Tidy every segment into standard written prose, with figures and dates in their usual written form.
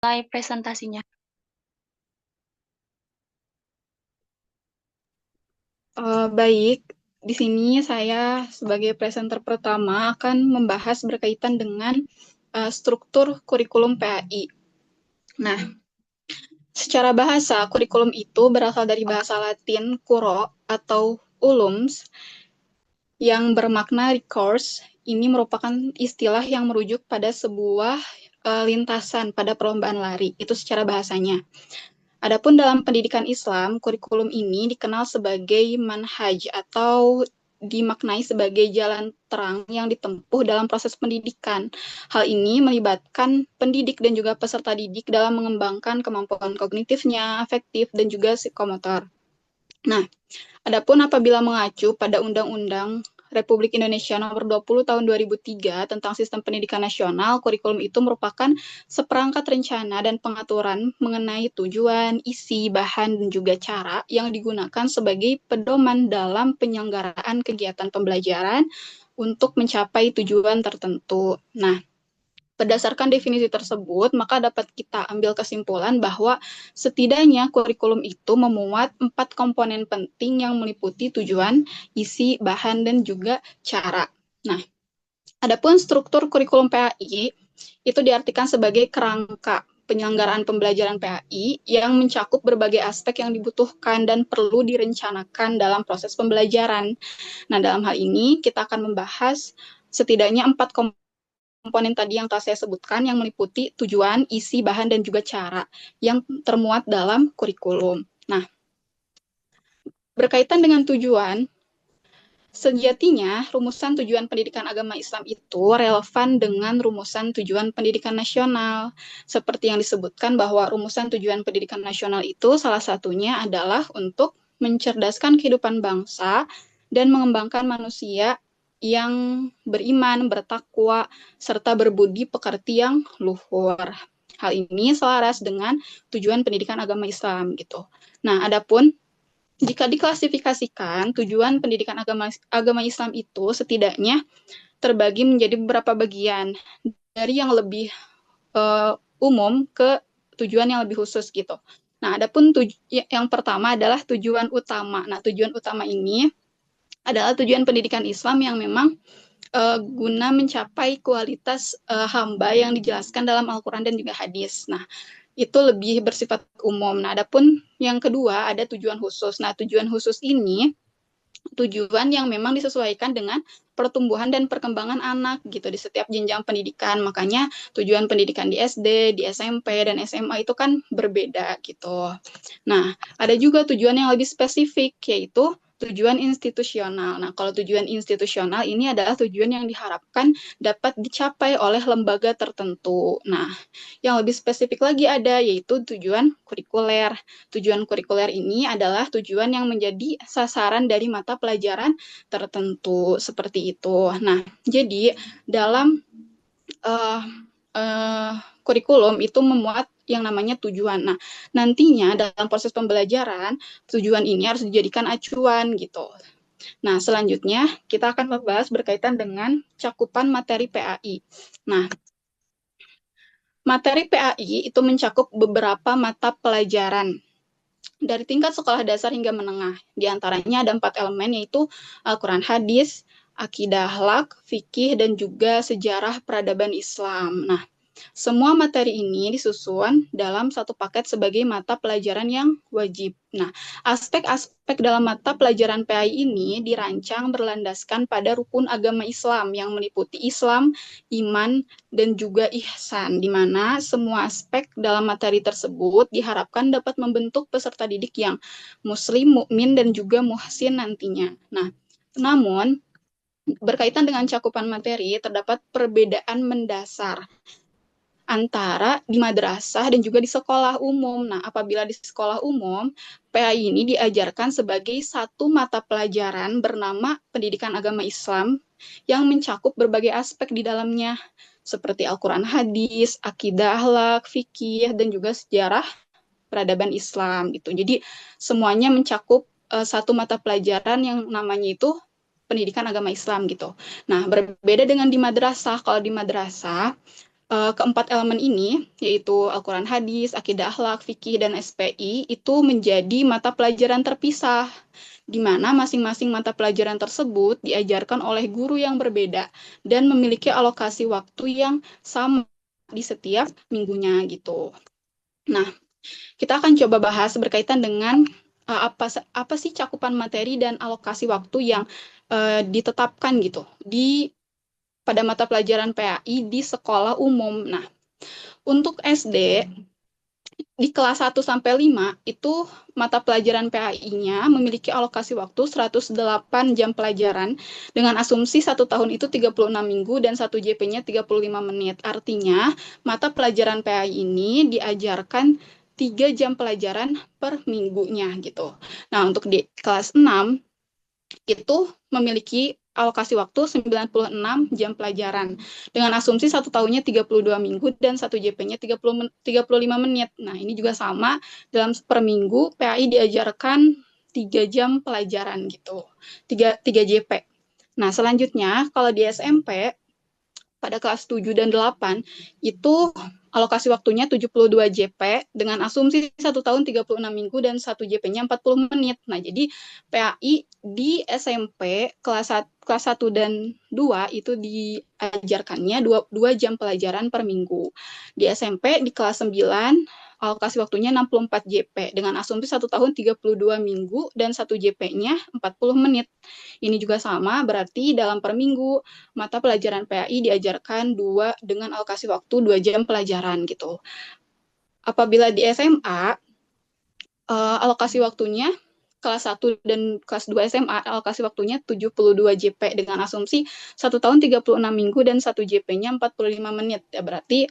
Mulai presentasinya. Baik, di sini saya sebagai presenter pertama akan membahas berkaitan dengan struktur kurikulum PAI. Nah, secara bahasa, kurikulum itu berasal dari bahasa Latin kuro atau ulums yang bermakna recourse. Ini merupakan istilah yang merujuk pada sebuah lintasan pada perlombaan lari. Itu secara bahasanya. Adapun dalam pendidikan Islam, kurikulum ini dikenal sebagai manhaj atau dimaknai sebagai jalan terang yang ditempuh dalam proses pendidikan. Hal ini melibatkan pendidik dan juga peserta didik dalam mengembangkan kemampuan kognitifnya, afektif, dan juga psikomotor. Nah, adapun apabila mengacu pada Undang-Undang Republik Indonesia Nomor 20 Tahun 2003 tentang Sistem Pendidikan Nasional, kurikulum itu merupakan seperangkat rencana dan pengaturan mengenai tujuan, isi, bahan, dan juga cara yang digunakan sebagai pedoman dalam penyelenggaraan kegiatan pembelajaran untuk mencapai tujuan tertentu. Nah, berdasarkan definisi tersebut, maka dapat kita ambil kesimpulan bahwa setidaknya kurikulum itu memuat 4 komponen penting yang meliputi tujuan, isi, bahan, dan juga cara. Nah, adapun struktur kurikulum PAI itu diartikan sebagai kerangka penyelenggaraan pembelajaran PAI yang mencakup berbagai aspek yang dibutuhkan dan perlu direncanakan dalam proses pembelajaran. Nah, dalam hal ini kita akan membahas setidaknya 4 komponen tadi yang telah saya sebutkan yang meliputi tujuan, isi, bahan, dan juga cara yang termuat dalam kurikulum. Nah, berkaitan dengan tujuan, sejatinya rumusan tujuan pendidikan agama Islam itu relevan dengan rumusan tujuan pendidikan nasional. Seperti yang disebutkan bahwa rumusan tujuan pendidikan nasional itu salah satunya adalah untuk mencerdaskan kehidupan bangsa dan mengembangkan manusia yang beriman, bertakwa, serta berbudi pekerti yang luhur. Hal ini selaras dengan tujuan pendidikan agama Islam gitu. Nah, adapun jika diklasifikasikan, tujuan pendidikan agama Islam itu setidaknya terbagi menjadi beberapa bagian dari yang lebih umum ke tujuan yang lebih khusus gitu. Nah, adapun yang pertama adalah tujuan utama. Nah, tujuan utama ini adalah tujuan pendidikan Islam yang memang guna mencapai kualitas hamba yang dijelaskan dalam Al-Quran dan juga hadis. Nah, itu lebih bersifat umum. Nah, adapun yang kedua ada tujuan khusus. Nah, tujuan khusus ini tujuan yang memang disesuaikan dengan pertumbuhan dan perkembangan anak gitu di setiap jenjang pendidikan. Makanya tujuan pendidikan di SD, di SMP, dan SMA itu kan berbeda gitu. Nah, ada juga tujuan yang lebih spesifik, yaitu tujuan institusional. Nah, kalau tujuan institusional ini adalah tujuan yang diharapkan dapat dicapai oleh lembaga tertentu. Nah, yang lebih spesifik lagi ada, yaitu tujuan kurikuler. Tujuan kurikuler ini adalah tujuan yang menjadi sasaran dari mata pelajaran tertentu, seperti itu. Nah, jadi dalam uh, uh, kurikulum itu memuat yang namanya tujuan. Nah, nantinya dalam proses pembelajaran, tujuan ini harus dijadikan acuan gitu. Nah, selanjutnya kita akan membahas berkaitan dengan cakupan materi PAI. Nah, materi PAI itu mencakup beberapa mata pelajaran dari tingkat sekolah dasar hingga menengah. Di antaranya ada 4 elemen, yaitu Al-Quran Hadis, Akidah Akhlak, Fikih, dan juga Sejarah Peradaban Islam. Nah, semua materi ini disusun dalam satu paket sebagai mata pelajaran yang wajib. Nah, aspek-aspek dalam mata pelajaran PAI ini dirancang berlandaskan pada rukun agama Islam yang meliputi Islam, iman, dan juga ihsan, di mana semua aspek dalam materi tersebut diharapkan dapat membentuk peserta didik yang muslim, mukmin, dan juga muhsin nantinya. Nah, namun berkaitan dengan cakupan materi, terdapat perbedaan mendasar antara di madrasah dan juga di sekolah umum. Nah, apabila di sekolah umum, PAI ini diajarkan sebagai satu mata pelajaran bernama Pendidikan Agama Islam yang mencakup berbagai aspek di dalamnya, seperti Al-Quran Hadis, Akidah Akhlak, Fikih, dan juga Sejarah Peradaban Islam gitu. Jadi semuanya mencakup satu mata pelajaran yang namanya itu Pendidikan Agama Islam gitu. Nah, berbeda dengan di madrasah. Kalau di madrasah keempat elemen ini, yaitu Al-Quran Hadis, Akidah Akhlak, Fikih, dan SPI, itu menjadi mata pelajaran terpisah, di mana masing-masing mata pelajaran tersebut diajarkan oleh guru yang berbeda dan memiliki alokasi waktu yang sama di setiap minggunya gitu. Nah, kita akan coba bahas berkaitan dengan apa sih cakupan materi dan alokasi waktu yang ditetapkan gitu pada mata pelajaran PAI di sekolah umum. Nah, untuk SD di kelas 1 sampai 5 itu mata pelajaran PAI-nya memiliki alokasi waktu 108 jam pelajaran dengan asumsi 1 tahun itu 36 minggu dan 1 JP-nya 35 menit. Artinya, mata pelajaran PAI ini diajarkan 3 jam pelajaran per minggunya gitu. Nah, untuk di kelas 6 itu memiliki alokasi waktu 96 jam pelajaran dengan asumsi 1 tahunnya 32 minggu dan 1 JP-nya 35 menit. Nah, ini juga sama, dalam per minggu PAI diajarkan 3 jam pelajaran gitu, 3 JP. Nah, selanjutnya kalau di SMP pada kelas 7 dan 8 itu alokasi waktunya 72 JP dengan asumsi 1 tahun 36 minggu dan 1 JP-nya 40 menit. Nah, jadi PAI di SMP kelas 1 dan 2 itu diajarkannya 2 jam pelajaran per minggu. Di SMP di kelas 9 alokasi waktunya 64 JP dengan asumsi 1 tahun 32 minggu dan 1 JP-nya 40 menit. Ini juga sama, berarti dalam per minggu mata pelajaran PAI diajarkan dengan alokasi waktu 2 jam pelajaran gitu. Apabila di SMA, alokasi waktunya kelas 1 dan kelas 2 SMA, alokasi waktunya 72 JP dengan asumsi 1 tahun 36 minggu dan 1 JP-nya 45 menit. Ya, berarti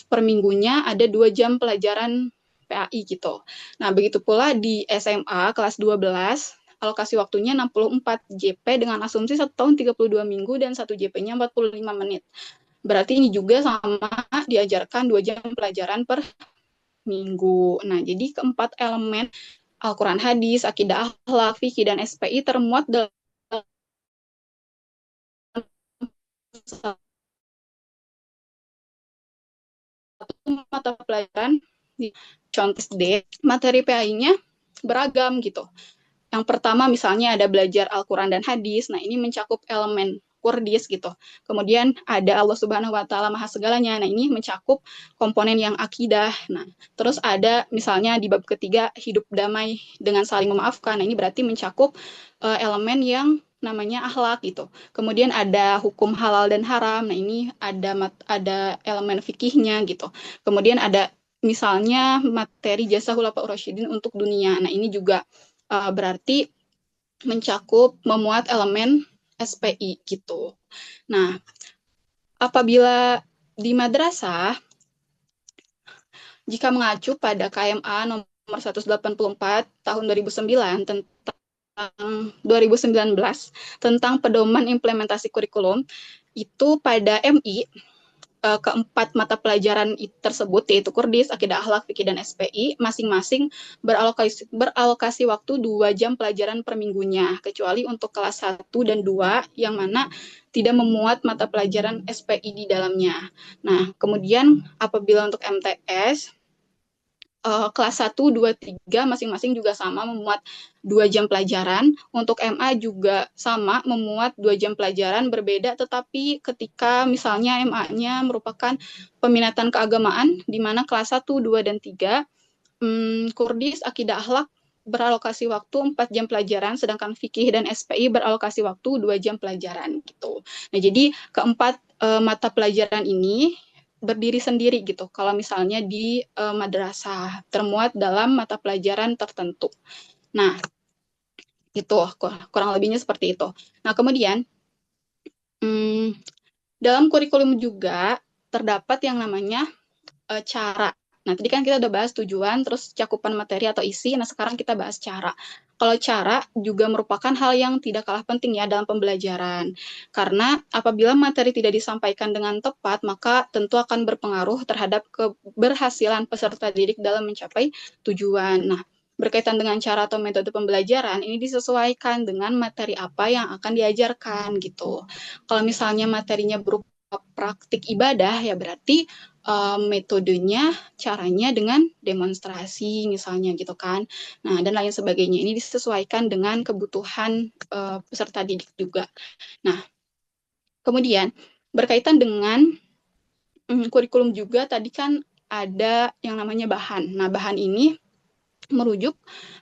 per minggunya ada 2 jam pelajaran PAI gitu. Nah, begitu pula di SMA kelas 12, alokasi waktunya 64 JP dengan asumsi 1 tahun 32 minggu dan 1 JP-nya 45 menit. Berarti ini juga sama diajarkan 2 jam pelajaran per minggu. Nah, jadi keempat elemen Al-Quran Hadis, Akidah Akhlak, Fikih, dan SPI termuat dalam satu mata pelajaran di contoh SD. Materi PAI-nya beragam gitu. Yang pertama misalnya ada belajar Al-Quran dan Hadis. Nah, ini mencakup elemen Kurdis gitu. Kemudian ada Allah Subhanahu wa taala Maha segalanya. Nah, ini mencakup komponen yang akidah. Nah, terus ada misalnya di bab ketiga hidup damai dengan saling memaafkan. Nah, ini berarti mencakup elemen yang namanya akhlak gitu. Kemudian ada hukum halal dan haram. Nah, ini ada elemen fikihnya gitu. Kemudian ada misalnya materi jasa khulafaur rasyidin untuk dunia. Nah, ini juga berarti mencakup memuat elemen SPI gitu. Nah, apabila di madrasah, jika mengacu pada KMA nomor 184 tahun 2009 tentang pedoman implementasi kurikulum, itu pada MI keempat mata pelajaran tersebut, yaitu Kurdis, Akidah Akhlak, Fikih, dan SPI, masing-masing beralokasi waktu 2 jam pelajaran per minggunya, kecuali untuk kelas 1 dan 2, yang mana tidak memuat mata pelajaran SPI di dalamnya. Nah, kemudian apabila untuk MTS, kelas 1, 2, 3 masing-masing juga sama memuat 2 jam pelajaran. Untuk MA juga sama memuat 2 jam pelajaran, berbeda tetapi ketika misalnya MA-nya merupakan peminatan keagamaan di mana kelas 1, 2, dan 3 Kurdis, Akidah Akhlak beralokasi waktu 4 jam pelajaran, sedangkan Fikih dan SPI beralokasi waktu 2 jam pelajaran gitu. Nah, jadi keempat mata pelajaran ini berdiri sendiri gitu. Kalau misalnya di madrasah termuat dalam mata pelajaran tertentu. Nah, itu kurang lebihnya seperti itu. Nah, kemudian dalam kurikulum juga terdapat yang namanya cara. Nah, tadi kan kita udah bahas tujuan, terus cakupan materi atau isi. Nah, sekarang kita bahas cara. Kalau cara juga merupakan hal yang tidak kalah penting ya dalam pembelajaran. Karena apabila materi tidak disampaikan dengan tepat, maka tentu akan berpengaruh terhadap keberhasilan peserta didik dalam mencapai tujuan. Nah, berkaitan dengan cara atau metode pembelajaran, ini disesuaikan dengan materi apa yang akan diajarkan gitu. Kalau misalnya materinya berupa praktik ibadah, ya berarti metodenya, caranya dengan demonstrasi misalnya gitu kan. Nah, dan lain sebagainya. Ini disesuaikan dengan kebutuhan peserta didik juga. Nah, kemudian berkaitan dengan kurikulum juga tadi kan ada yang namanya bahan. Nah, bahan ini merujuk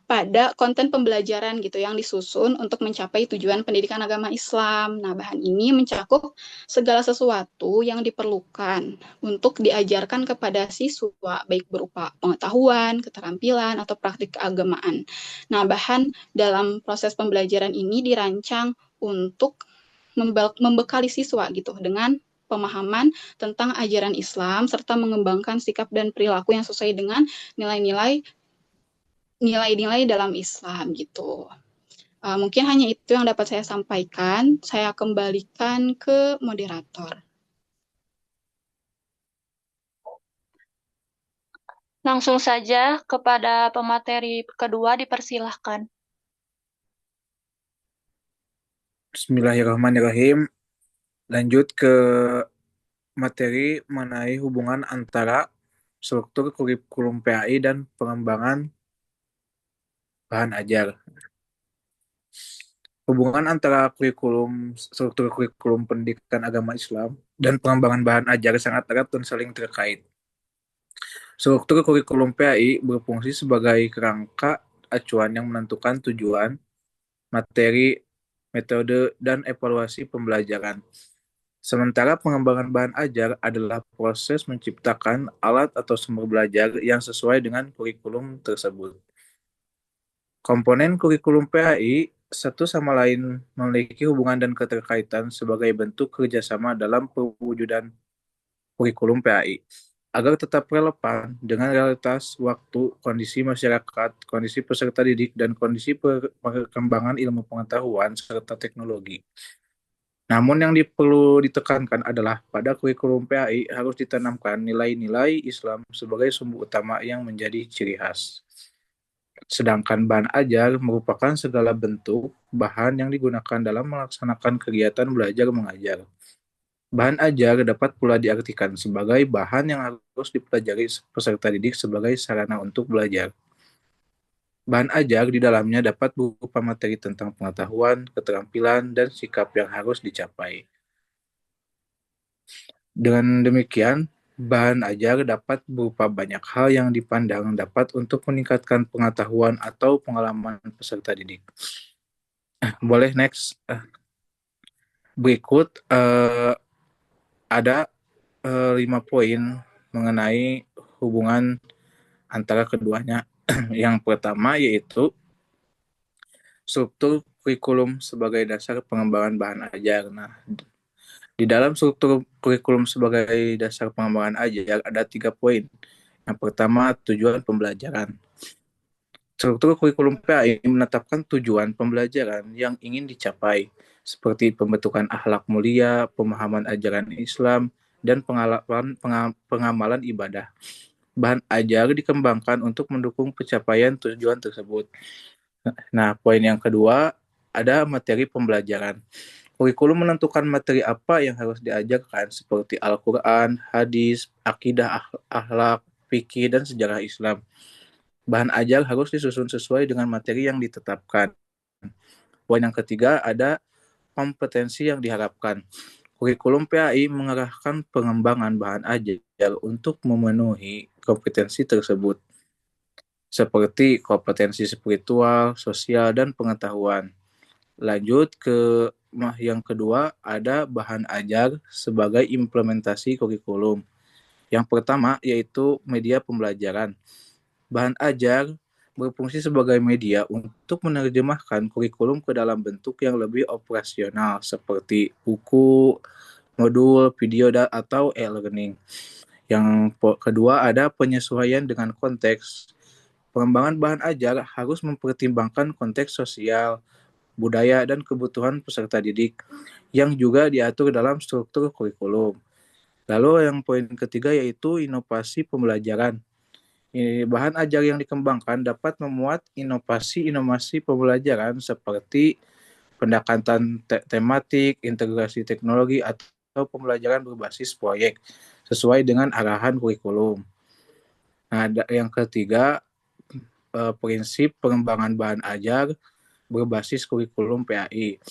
pada konten pembelajaran gitu yang disusun untuk mencapai tujuan pendidikan agama Islam. Nah, bahan ini mencakup segala sesuatu yang diperlukan untuk diajarkan kepada siswa, baik berupa pengetahuan, keterampilan, atau praktik keagamaan. Nah, bahan dalam proses pembelajaran ini dirancang untuk membekali siswa gitu dengan pemahaman tentang ajaran Islam serta mengembangkan sikap dan perilaku yang sesuai dengan nilai-nilai dalam Islam gitu. Mungkin hanya itu yang dapat saya sampaikan. Saya kembalikan ke moderator. Langsung saja kepada pemateri kedua dipersilahkan. Bismillahirrahmanirrahim. Lanjut ke materi mengenai hubungan antara struktur kurikulum PAI dan pengembangan bahan ajar. Hubungan antara struktur kurikulum pendidikan agama Islam dan pengembangan bahan ajar sangat erat dan saling terkait. Struktur kurikulum PAI berfungsi sebagai kerangka acuan yang menentukan tujuan, materi, metode, dan evaluasi pembelajaran. Sementara pengembangan bahan ajar adalah proses menciptakan alat atau sumber belajar yang sesuai dengan kurikulum tersebut. Komponen kurikulum PAI satu sama lain memiliki hubungan dan keterkaitan sebagai bentuk kerjasama dalam pewujudan kurikulum PAI agar tetap relevan dengan realitas waktu, kondisi masyarakat, kondisi peserta didik, dan kondisi perkembangan ilmu pengetahuan serta teknologi. Namun yang perlu ditekankan adalah pada kurikulum PAI harus ditanamkan nilai-nilai Islam sebagai sumber utama yang menjadi ciri khas. Sedangkan bahan ajar merupakan segala bentuk bahan yang digunakan dalam melaksanakan kegiatan belajar mengajar. Bahan ajar dapat pula diartikan sebagai bahan yang harus dipelajari peserta didik sebagai sarana untuk belajar. Bahan ajar di dalamnya dapat berupa materi tentang pengetahuan, keterampilan, dan sikap yang harus dicapai. Dengan demikian, bahan ajar dapat berupa banyak hal yang dipandang dapat untuk meningkatkan pengetahuan atau pengalaman peserta didik. Boleh next. Berikut ada 5 poin mengenai hubungan antara keduanya. Yang pertama yaitu struktur kurikulum sebagai dasar pengembangan bahan ajar. Nah, di dalam struktur kurikulum sebagai dasar pengembangan ajar ada 3 poin. Yang pertama, tujuan pembelajaran. Struktur kurikulum PAI menetapkan tujuan pembelajaran yang ingin dicapai, seperti pembentukan akhlak mulia, pemahaman ajaran Islam, dan pengamalan ibadah. Bahan ajar dikembangkan untuk mendukung pencapaian tujuan tersebut. Nah, poin yang kedua, ada materi pembelajaran. Kurikulum menentukan materi apa yang harus diajarkan, seperti Al-Quran, hadis, akidah, akhlak, fikih, dan sejarah Islam. Bahan ajar harus disusun sesuai dengan materi yang ditetapkan. Poin yang ketiga, ada kompetensi yang diharapkan. Kurikulum PAI mengarahkan pengembangan bahan ajar untuk memenuhi kompetensi tersebut, seperti kompetensi spiritual, sosial, dan pengetahuan. Lanjut ke yang kedua, ada bahan ajar sebagai implementasi kurikulum. Yang pertama yaitu media pembelajaran. Bahan ajar berfungsi sebagai media untuk menerjemahkan kurikulum ke dalam bentuk yang lebih operasional seperti buku, modul, video, atau e-learning. Yang kedua ada penyesuaian dengan konteks. Pengembangan bahan ajar harus mempertimbangkan konteks sosial, budaya, dan kebutuhan peserta didik yang juga diatur dalam struktur kurikulum. Lalu yang poin ketiga yaitu inovasi pembelajaran. Bahan ajar yang dikembangkan dapat memuat inovasi pembelajaran seperti pendekatan tematik, integrasi teknologi, atau atau pembelajaran berbasis proyek sesuai dengan arahan kurikulum. Nah, yang ketiga, prinsip pengembangan bahan ajar berbasis kurikulum PAI.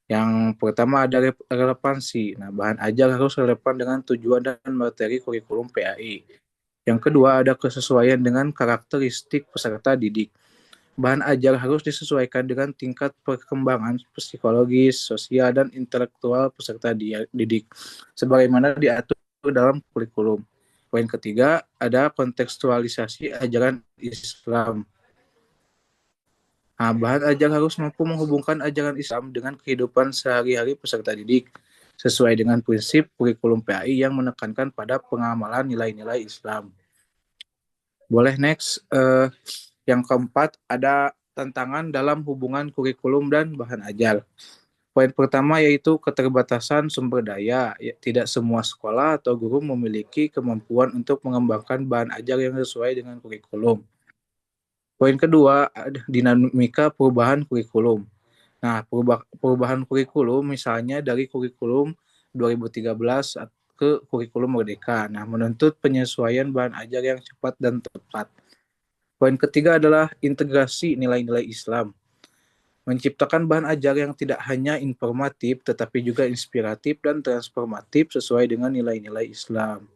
Yang pertama ada relevansi. Nah, bahan ajar harus relevan dengan tujuan dan materi kurikulum PAI. Yang kedua ada kesesuaian dengan karakteristik peserta didik. Bahan ajar harus disesuaikan dengan tingkat perkembangan psikologis, sosial, dan intelektual peserta didik, sebagaimana diatur dalam kurikulum. Poin ketiga ada kontekstualisasi ajaran Islam. Nah, bahan ajar harus mampu menghubungkan ajaran Islam dengan kehidupan sehari-hari peserta didik, sesuai dengan prinsip kurikulum PAI yang menekankan pada pengamalan nilai-nilai Islam. Boleh next. Yang keempat, ada tantangan dalam hubungan kurikulum dan bahan ajar. Poin pertama yaitu keterbatasan sumber daya. Tidak semua sekolah atau guru memiliki kemampuan untuk mengembangkan bahan ajar yang sesuai dengan kurikulum. Poin kedua, dinamika perubahan kurikulum. Nah, perubahan kurikulum misalnya dari kurikulum 2013 ke kurikulum Merdeka. Nah, menuntut penyesuaian bahan ajar yang cepat dan tepat. Poin ketiga adalah integrasi nilai-nilai Islam. Menciptakan bahan ajar yang tidak hanya informatif, tetapi juga inspiratif dan transformatif sesuai dengan nilai-nilai Islam.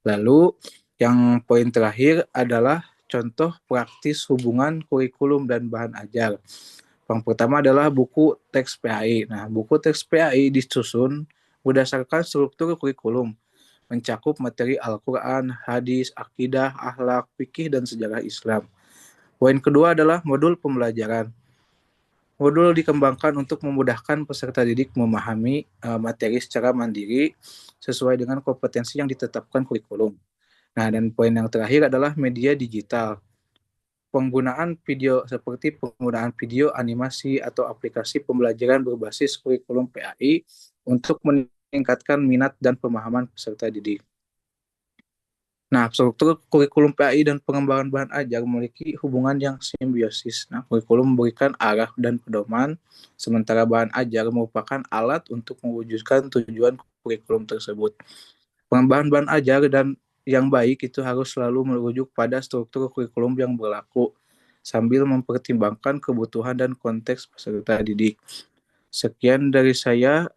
Lalu, yang poin terakhir adalah contoh praktis hubungan kurikulum dan bahan ajar. Yang pertama adalah buku teks PAI. Nah, buku teks PAI disusun berdasarkan struktur kurikulum, mencakup materi Al-Quran, hadis, akidah, akhlak, fikih, dan sejarah Islam. Poin kedua adalah modul pembelajaran. Modul dikembangkan untuk memudahkan peserta didik memahami materi secara mandiri sesuai dengan kompetensi yang ditetapkan kurikulum. Nah, dan poin yang terakhir adalah media digital. Penggunaan video seperti penggunaan video, animasi, atau aplikasi pembelajaran berbasis kurikulum PAI untuk meningkatkan minat dan pemahaman peserta didik. Nah, struktur kurikulum PAI dan pengembangan bahan ajar memiliki hubungan yang simbiosis. Nah, kurikulum memberikan arah dan pedoman, sementara bahan ajar merupakan alat untuk mewujudkan tujuan kurikulum tersebut. Pengembangan bahan ajar dan yang baik itu harus selalu merujuk pada struktur kurikulum yang berlaku, sambil mempertimbangkan kebutuhan dan konteks peserta didik. Sekian dari saya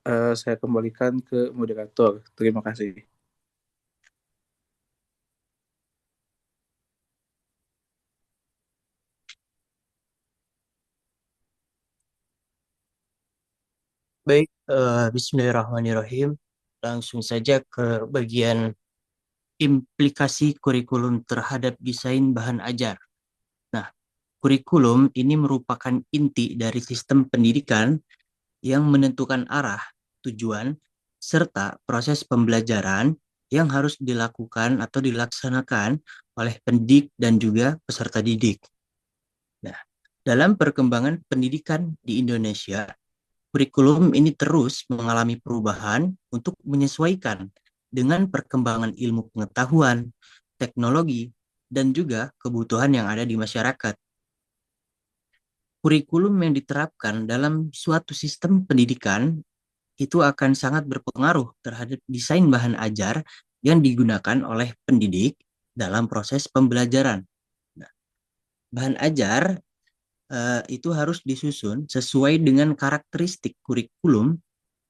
kembalikan ke moderator. Terima kasih. Baik, Bismillahirrahmanirrahim. Langsung saja ke bagian implikasi kurikulum terhadap desain bahan ajar. Nah, kurikulum ini merupakan inti dari sistem pendidikan yang menentukan arah, tujuan, serta proses pembelajaran yang harus dilakukan atau dilaksanakan oleh pendidik dan juga peserta didik. Nah, dalam perkembangan pendidikan di Indonesia, kurikulum ini terus mengalami perubahan untuk menyesuaikan dengan perkembangan ilmu pengetahuan, teknologi, dan juga kebutuhan yang ada di masyarakat. Kurikulum yang diterapkan dalam suatu sistem pendidikan itu akan sangat berpengaruh terhadap desain bahan ajar yang digunakan oleh pendidik dalam proses pembelajaran. Nah, bahan ajar itu harus disusun sesuai dengan karakteristik kurikulum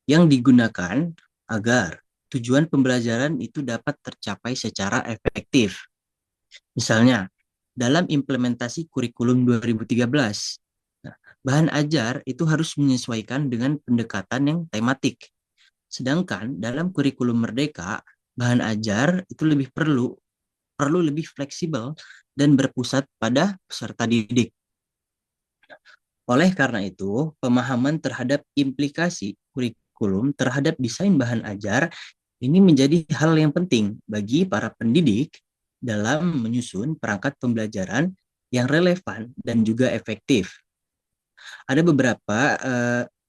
yang digunakan agar tujuan pembelajaran itu dapat tercapai secara efektif. Misalnya, dalam implementasi kurikulum 2013, bahan ajar itu harus menyesuaikan dengan pendekatan yang tematik. Sedangkan dalam kurikulum Merdeka, bahan ajar itu perlu lebih fleksibel dan berpusat pada peserta didik. Oleh karena itu, pemahaman terhadap implikasi kurikulum terhadap desain bahan ajar ini menjadi hal yang penting bagi para pendidik dalam menyusun perangkat pembelajaran yang relevan dan juga efektif. Ada beberapa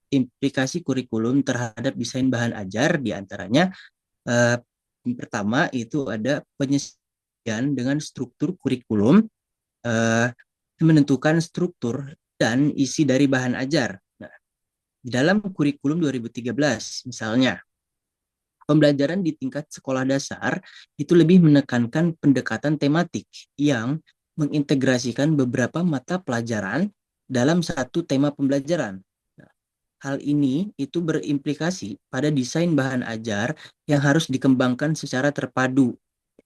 implikasi kurikulum terhadap desain bahan ajar, diantaranya yang pertama itu ada penyesuaian dengan struktur kurikulum, menentukan struktur dan isi dari bahan ajar. Nah, di dalam kurikulum 2013 misalnya, Pembelajaran di tingkat sekolah dasar itu lebih menekankan pendekatan tematik yang mengintegrasikan beberapa mata pelajaran dalam satu tema pembelajaran. Nah, hal ini itu berimplikasi pada desain bahan ajar yang harus dikembangkan secara terpadu,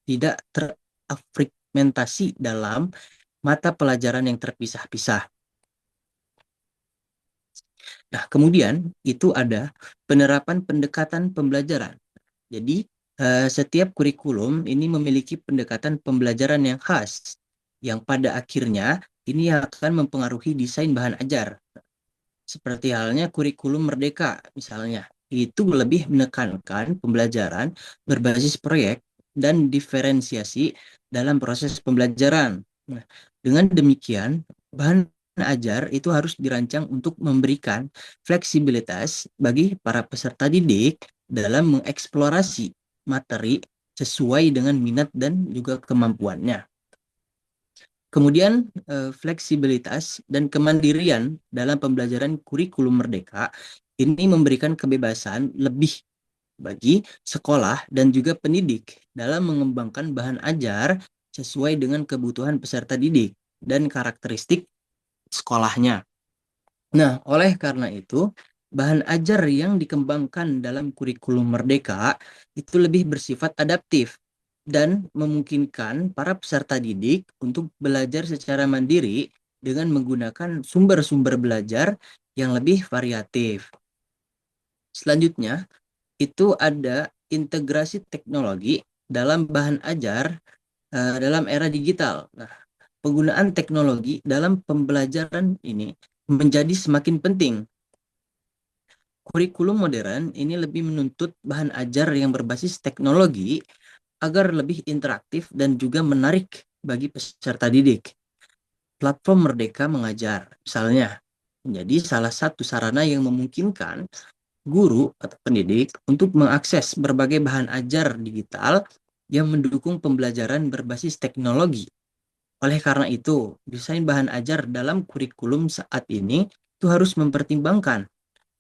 tidak terfragmentasi dalam mata pelajaran yang terpisah-pisah. Nah, kemudian itu ada penerapan pendekatan pembelajaran. Jadi, setiap kurikulum ini memiliki pendekatan pembelajaran yang khas, yang pada akhirnya ini akan mempengaruhi desain bahan ajar. Seperti halnya kurikulum Merdeka, misalnya. Itu lebih menekankan pembelajaran berbasis proyek dan diferensiasi dalam proses pembelajaran. Nah, dengan demikian, bahan ajar itu harus dirancang untuk memberikan fleksibilitas bagi para peserta didik dalam mengeksplorasi materi sesuai dengan minat dan juga kemampuannya. Kemudian fleksibilitas dan kemandirian dalam pembelajaran kurikulum Merdeka ini memberikan kebebasan lebih bagi sekolah dan juga pendidik dalam mengembangkan bahan ajar sesuai dengan kebutuhan peserta didik dan karakteristik sekolahnya. Nah, oleh karena itu, bahan ajar yang dikembangkan dalam kurikulum Merdeka itu lebih bersifat adaptif dan memungkinkan para peserta didik untuk belajar secara mandiri dengan menggunakan sumber-sumber belajar yang lebih variatif. Selanjutnya, itu ada integrasi teknologi dalam bahan ajar dalam era digital. Nah, penggunaan teknologi dalam pembelajaran ini menjadi semakin penting. Kurikulum modern ini lebih menuntut bahan ajar yang berbasis teknologi agar lebih interaktif dan juga menarik bagi peserta didik. Platform Merdeka Mengajar, misalnya, menjadi salah satu sarana yang memungkinkan guru atau pendidik untuk mengakses berbagai bahan ajar digital yang mendukung pembelajaran berbasis teknologi. Oleh karena itu, desain bahan ajar dalam kurikulum saat ini itu harus mempertimbangkan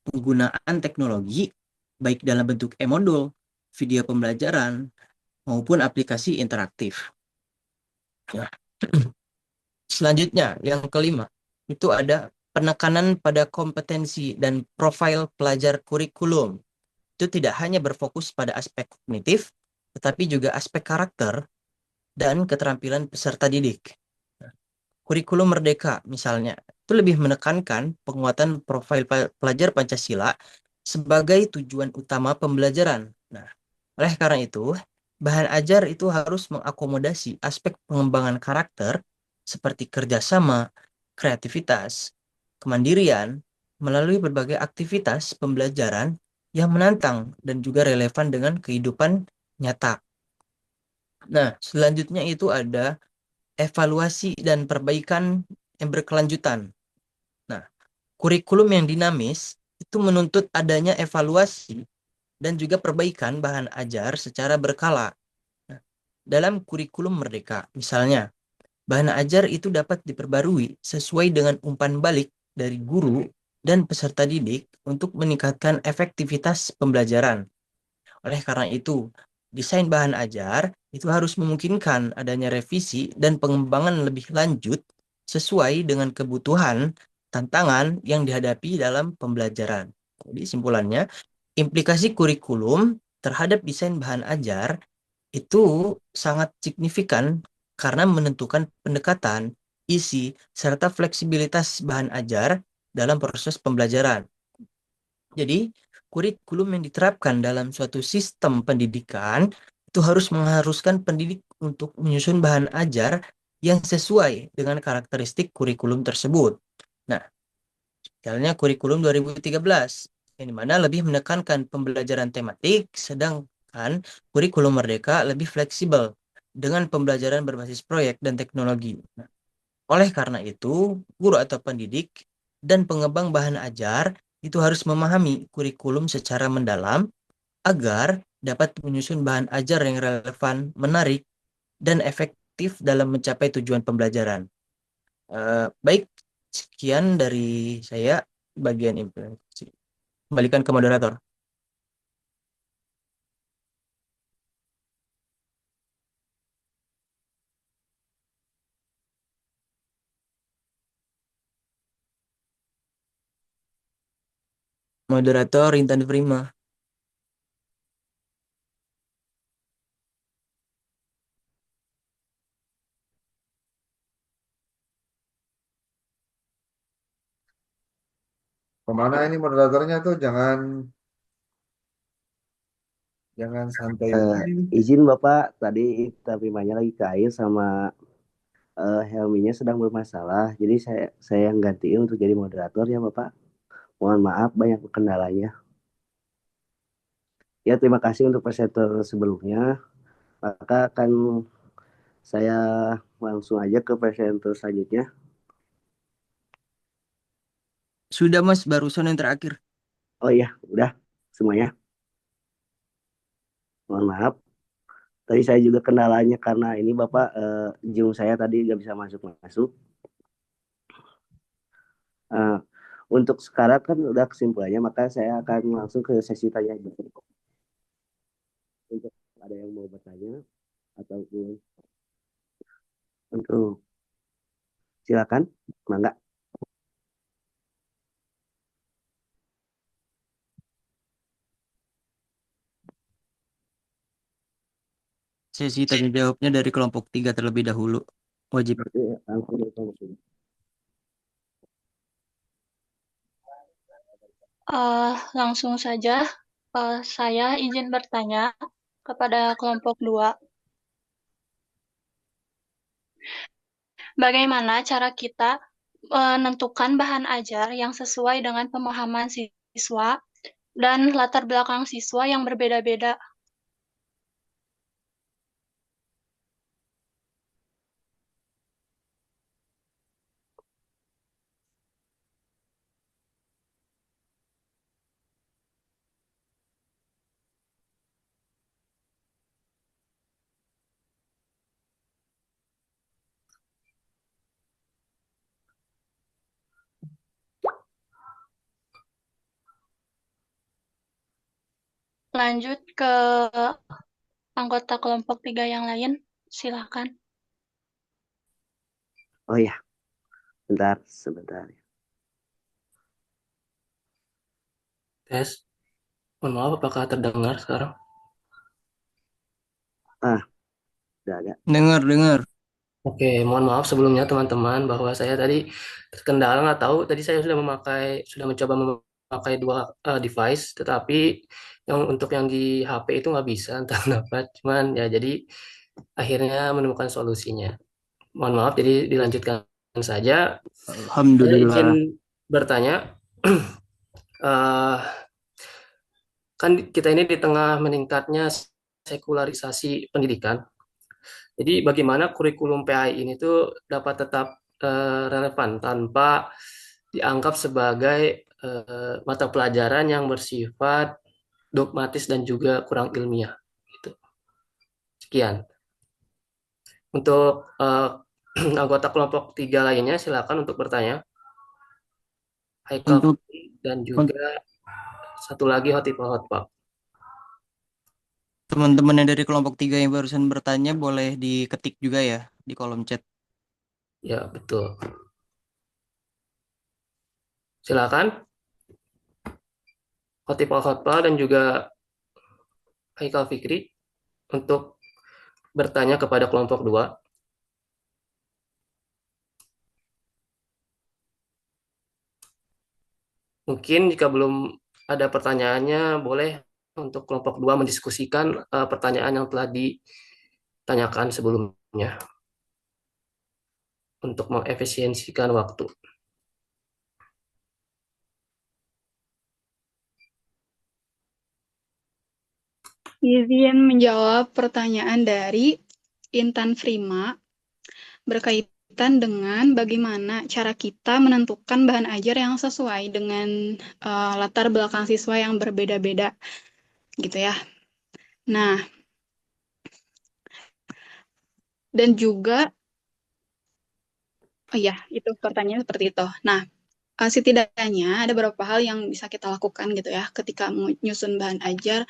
penggunaan teknologi baik dalam bentuk e-modul, video pembelajaran, maupun aplikasi interaktif. Ya. Selanjutnya, yang kelima, itu ada penekanan pada kompetensi dan profil pelajar kurikulum. Itu tidak hanya berfokus pada aspek kognitif, tetapi juga aspek karakter dan keterampilan peserta didik. Kurikulum Merdeka misalnya, itu lebih menekankan penguatan profil pelajar Pancasila sebagai tujuan utama pembelajaran. Nah, oleh karena itu, bahan ajar itu harus mengakomodasi aspek pengembangan karakter seperti kerjasama, kreativitas, kemandirian, melalui berbagai aktivitas pembelajaran yang menantang dan juga relevan dengan kehidupan nyata. Nah, selanjutnya itu ada evaluasi dan perbaikan yang berkelanjutan. Nah, kurikulum yang dinamis itu menuntut adanya evaluasi dan juga perbaikan bahan ajar secara berkala. Nah, dalam kurikulum Merdeka, misalnya, bahan ajar itu dapat diperbarui sesuai dengan umpan balik dari guru dan peserta didik untuk meningkatkan efektivitas pembelajaran. Oleh karena itu, desain bahan ajar itu harus memungkinkan adanya revisi dan pengembangan lebih lanjut sesuai dengan kebutuhan tantangan yang dihadapi dalam pembelajaran. Jadi simpulannya, implikasi kurikulum terhadap desain bahan ajar itu sangat signifikan karena menentukan pendekatan, isi, serta fleksibilitas bahan ajar dalam proses pembelajaran. Jadi, kurikulum yang diterapkan dalam suatu sistem pendidikan itu harus mengharuskan pendidik untuk menyusun bahan ajar yang sesuai dengan karakteristik kurikulum tersebut. Nah, misalnya kurikulum 2013, yang dimana lebih menekankan pembelajaran tematik, sedangkan kurikulum Merdeka lebih fleksibel dengan pembelajaran berbasis proyek dan teknologi. Nah, oleh karena itu, guru atau pendidik dan pengembang bahan ajar itu harus memahami kurikulum secara mendalam agar dapat menyusun bahan ajar yang relevan, menarik, dan efektif dalam mencapai tujuan pembelajaran. Baik, sekian dari saya bagian implementasi. Kembalikan ke moderator. Moderator Intan Prima. Kemana ini moderatornya tuh? Jangan santai. Izin Bapak, tadi terimanya lagi ke air sama Helminya sedang bermasalah. Jadi saya yang gantiin untuk jadi moderator ya Bapak. Mohon maaf banyak kendalanya. Ya terima kasih untuk presenter sebelumnya. Maka akan saya langsung aja ke presenter selanjutnya. Sudah Mas, barusan yang terakhir. Oh iya, udah semuanya. Mohon maaf. Tadi saya juga kendalanya karena ini Bapak Zoom saya tadi nggak bisa masuk. Uh, untuk sekarang kan udah kesimpulannya, maka saya akan langsung ke sesi tanya jawab. Untuk ada yang mau bertanya ataupun untuk silakan, mangga. Sesi tanya jawabnya dari kelompok 3 terlebih dahulu. Wajib. Langsung dari kelompok ini. Langsung saja, saya izin bertanya kepada kelompok 2. Bagaimana cara kita menentukan bahan ajar yang sesuai dengan pemahaman siswa dan latar belakang siswa yang berbeda-beda? Lanjut ke anggota kelompok 3 yang lain, silakan. Oh ya, sebentar. Tes. Mohon maaf, apakah terdengar sekarang? Udah ada. Dengar. Oke, mohon maaf sebelumnya teman-teman bahwa saya tadi terkendala nggak tahu. Tadi saya sudah mencoba memakai dua device, tetapi untuk yang di HP itu nggak bisa entah kenapa. Cuman ya jadi akhirnya menemukan solusinya. Mohon maaf, jadi dilanjutkan saja. Saya izin Alhamdulillah. bertanya, eh, kan kita ini di tengah meningkatnya sekularisasi pendidikan. Jadi bagaimana kurikulum PAI ini tuh dapat tetap relevan tanpa dianggap sebagai mata pelajaran yang bersifat dogmatis dan juga kurang ilmiah. Gitu. Sekian. Untuk anggota kelompok 3 lainnya silakan untuk bertanya. Haikal Untuk dan juga satu lagi Hotipah. teman-teman yang dari kelompok 3 yang barusan bertanya boleh diketik juga ya di kolom chat. Ya, betul. Silakan. Hotipah dan juga Haikal Fikri untuk bertanya kepada kelompok 2. Mungkin jika belum ada pertanyaannya, boleh untuk kelompok 2 mendiskusikan pertanyaan yang telah ditanyakan sebelumnya untuk mengefisiensikan waktu. Izin menjawab pertanyaan dari Intan Prima berkaitan dengan bagaimana cara kita menentukan bahan ajar yang sesuai dengan latar belakang siswa yang berbeda-beda, gitu ya. Nah, dan juga, oh ya, itu pertanyaan seperti itu. Nah, setidaknya ada beberapa hal yang bisa kita lakukan gitu ya ketika menyusun bahan ajar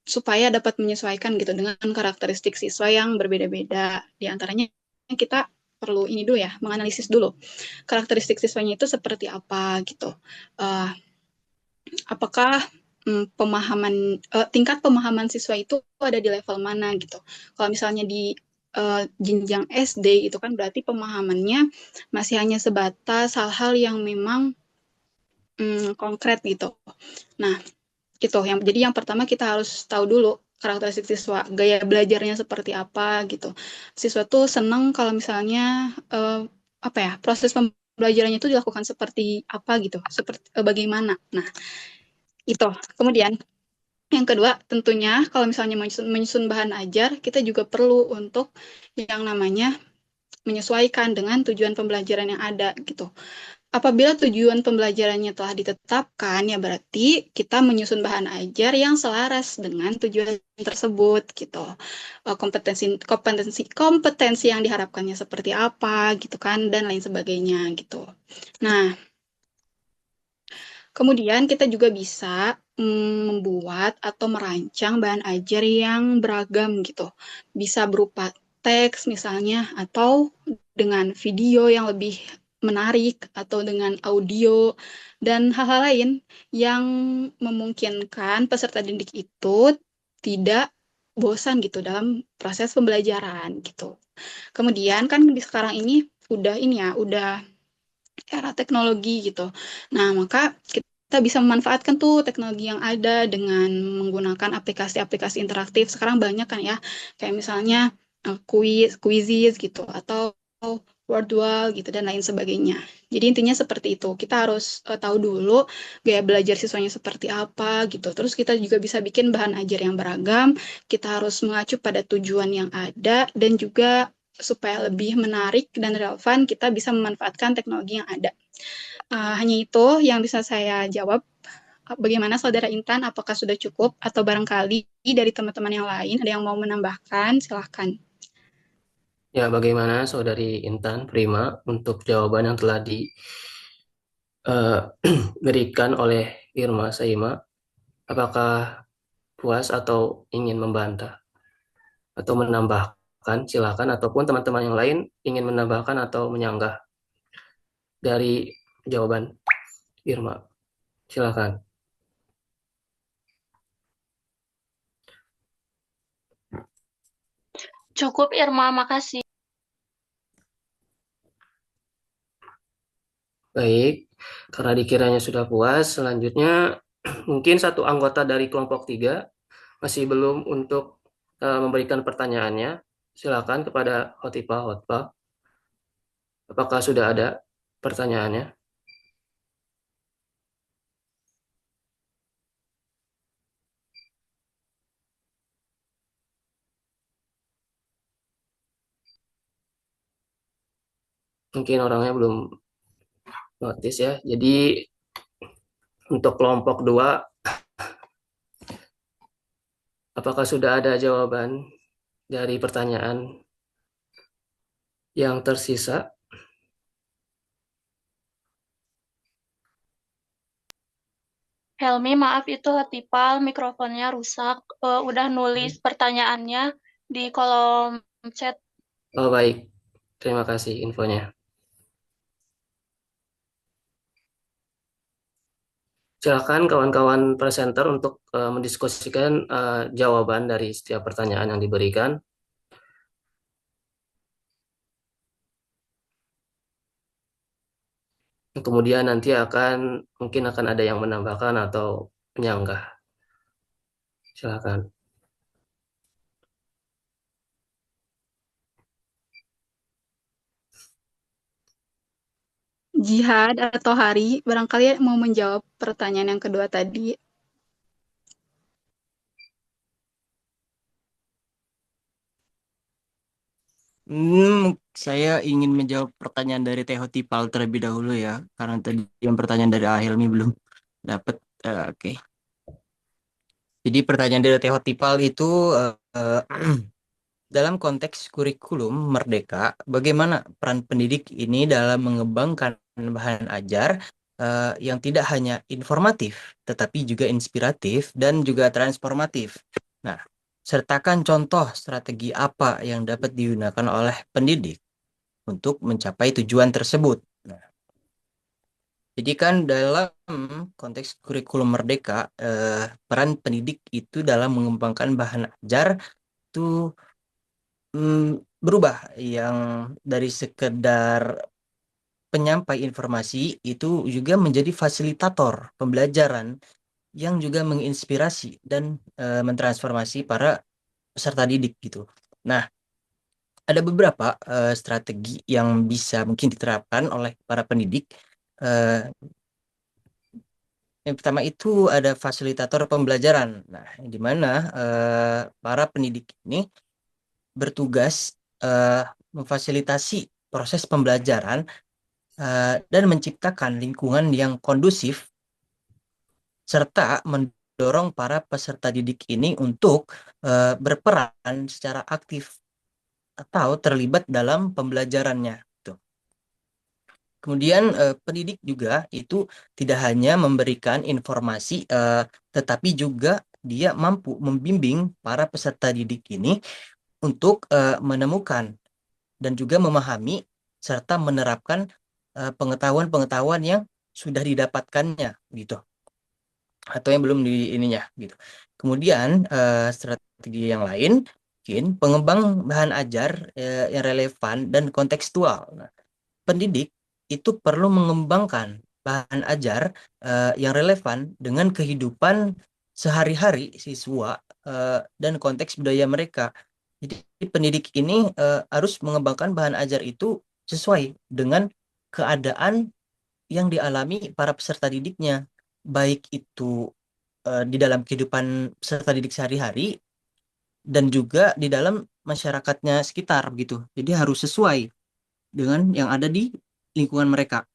supaya dapat menyesuaikan gitu dengan karakteristik siswa yang berbeda-beda. Di antaranya kita perlu ini dulu ya, menganalisis dulu karakteristik siswanya itu seperti apa gitu. apakah tingkat pemahaman siswa itu ada di level mana gitu. Kalau misalnya di jenjang SD itu kan berarti pemahamannya masih hanya sebatas hal-hal yang memang konkret gitu. Nah, itu jadi yang pertama kita harus tahu dulu karakteristik siswa, gaya belajarnya seperti apa gitu. Siswa tuh seneng kalau misalnya proses pembelajarannya itu dilakukan seperti apa gitu, seperti bagaimana. Nah, itu. Kemudian yang kedua, tentunya kalau misalnya menyusun bahan ajar, kita juga perlu untuk yang namanya menyesuaikan dengan tujuan pembelajaran yang ada gitu. Apabila tujuan pembelajarannya telah ditetapkan, ya berarti kita menyusun bahan ajar yang selaras dengan tujuan tersebut gitu. Kompetensi yang diharapkannya seperti apa gitu kan, dan lain sebagainya gitu. Nah, kemudian kita juga bisa membuat atau merancang bahan ajar yang beragam gitu. Bisa berupa teks misalnya, atau dengan video yang lebih menarik, atau dengan audio, dan hal-hal lain yang memungkinkan peserta didik itu tidak bosan gitu dalam proses pembelajaran gitu. Kemudian kan di sekarang ini udah era teknologi gitu. Nah, maka kita bisa memanfaatkan tuh teknologi yang ada dengan menggunakan aplikasi-aplikasi interaktif. Sekarang banyak kan ya, kayak misalnya Quizzes gitu, atau Wordwall gitu, dan lain sebagainya. Jadi intinya seperti itu. Kita harus tahu dulu gaya belajar siswanya seperti apa gitu. Terus kita juga bisa bikin bahan ajar yang beragam. Kita harus mengacu pada tujuan yang ada, dan juga supaya lebih menarik dan relevan, kita bisa memanfaatkan teknologi yang ada. Hanya itu yang bisa saya jawab. Bagaimana Saudara Intan? Apakah sudah cukup? Atau barangkali dari teman-teman yang lain ada yang mau menambahkan? Silahkan. Ya, bagaimana Saudari Intan Prima untuk jawaban yang telah diberikan oleh Irma Saima? Apakah puas atau ingin membantah atau menambahkan? Silakan, ataupun teman-teman yang lain ingin menambahkan atau menyanggah dari jawaban Irma. Silakan. Cukup Irma, makasih. Baik, karena dikiranya sudah puas, selanjutnya mungkin satu anggota dari kelompok 3 masih belum untuk memberikan pertanyaannya. Silakan kepada Hotipah. Apakah sudah ada pertanyaannya? Mungkin orangnya belum notice ya. Jadi untuk kelompok 2, apakah sudah ada jawaban dari pertanyaan yang tersisa? Helmi, maaf itu Hatipal, mikrofonnya rusak. Udah nulis pertanyaannya di kolom chat. Oh baik, terima kasih infonya. Silakan kawan-kawan presenter untuk mendiskusikan jawaban dari setiap pertanyaan yang diberikan. Kemudian nanti mungkin akan ada yang menambahkan atau menyanggah. Silakan. Jihad atau Hari, barangkali mau menjawab pertanyaan yang kedua tadi. Saya ingin menjawab pertanyaan dari Teh Tipal terlebih dahulu ya, karena tadi yang pertanyaan dari Ahilmi belum dapat. Oke. Jadi pertanyaan dari Teh Tipal itu dalam konteks kurikulum merdeka, bagaimana peran pendidik ini dalam mengembangkan bahan ajar yang tidak hanya informatif, tetapi juga inspiratif dan juga transformatif. Nah, sertakan contoh strategi apa yang dapat digunakan oleh pendidik untuk mencapai tujuan tersebut. Nah, Jadi kan dalam konteks kurikulum merdeka, peran pendidik itu dalam mengembangkan bahan ajar itu berubah, yang dari sekedar penyampai informasi itu juga menjadi fasilitator pembelajaran yang juga menginspirasi dan mentransformasi para peserta didik gitu. Nah, ada beberapa strategi yang bisa mungkin diterapkan oleh para pendidik. Eh, yang pertama itu ada fasilitator pembelajaran. Nah, di mana para pendidik ini bertugas memfasilitasi proses pembelajaran dan menciptakan lingkungan yang kondusif serta mendorong para peserta didik ini untuk berperan secara aktif atau terlibat dalam pembelajarannya. Gitu. Kemudian pendidik juga itu tidak hanya memberikan informasi, tetapi juga dia mampu membimbing para peserta didik ini untuk menemukan dan juga memahami serta menerapkan pengetahuan-pengetahuan yang sudah didapatkannya gitu, atau yang belum di ininya gitu. Kemudian strategi yang lain mungkin pengembang bahan ajar yang relevan dan kontekstual. Nah, pendidik itu perlu mengembangkan bahan ajar yang relevan dengan kehidupan sehari-hari siswa dan konteks budaya mereka. Jadi pendidik ini harus mengembangkan bahan ajar itu sesuai dengan keadaan yang dialami para peserta didiknya, baik itu di dalam kehidupan peserta didik sehari-hari dan juga di dalam masyarakatnya sekitar gitu. Jadi harus sesuai dengan yang ada di lingkungan mereka.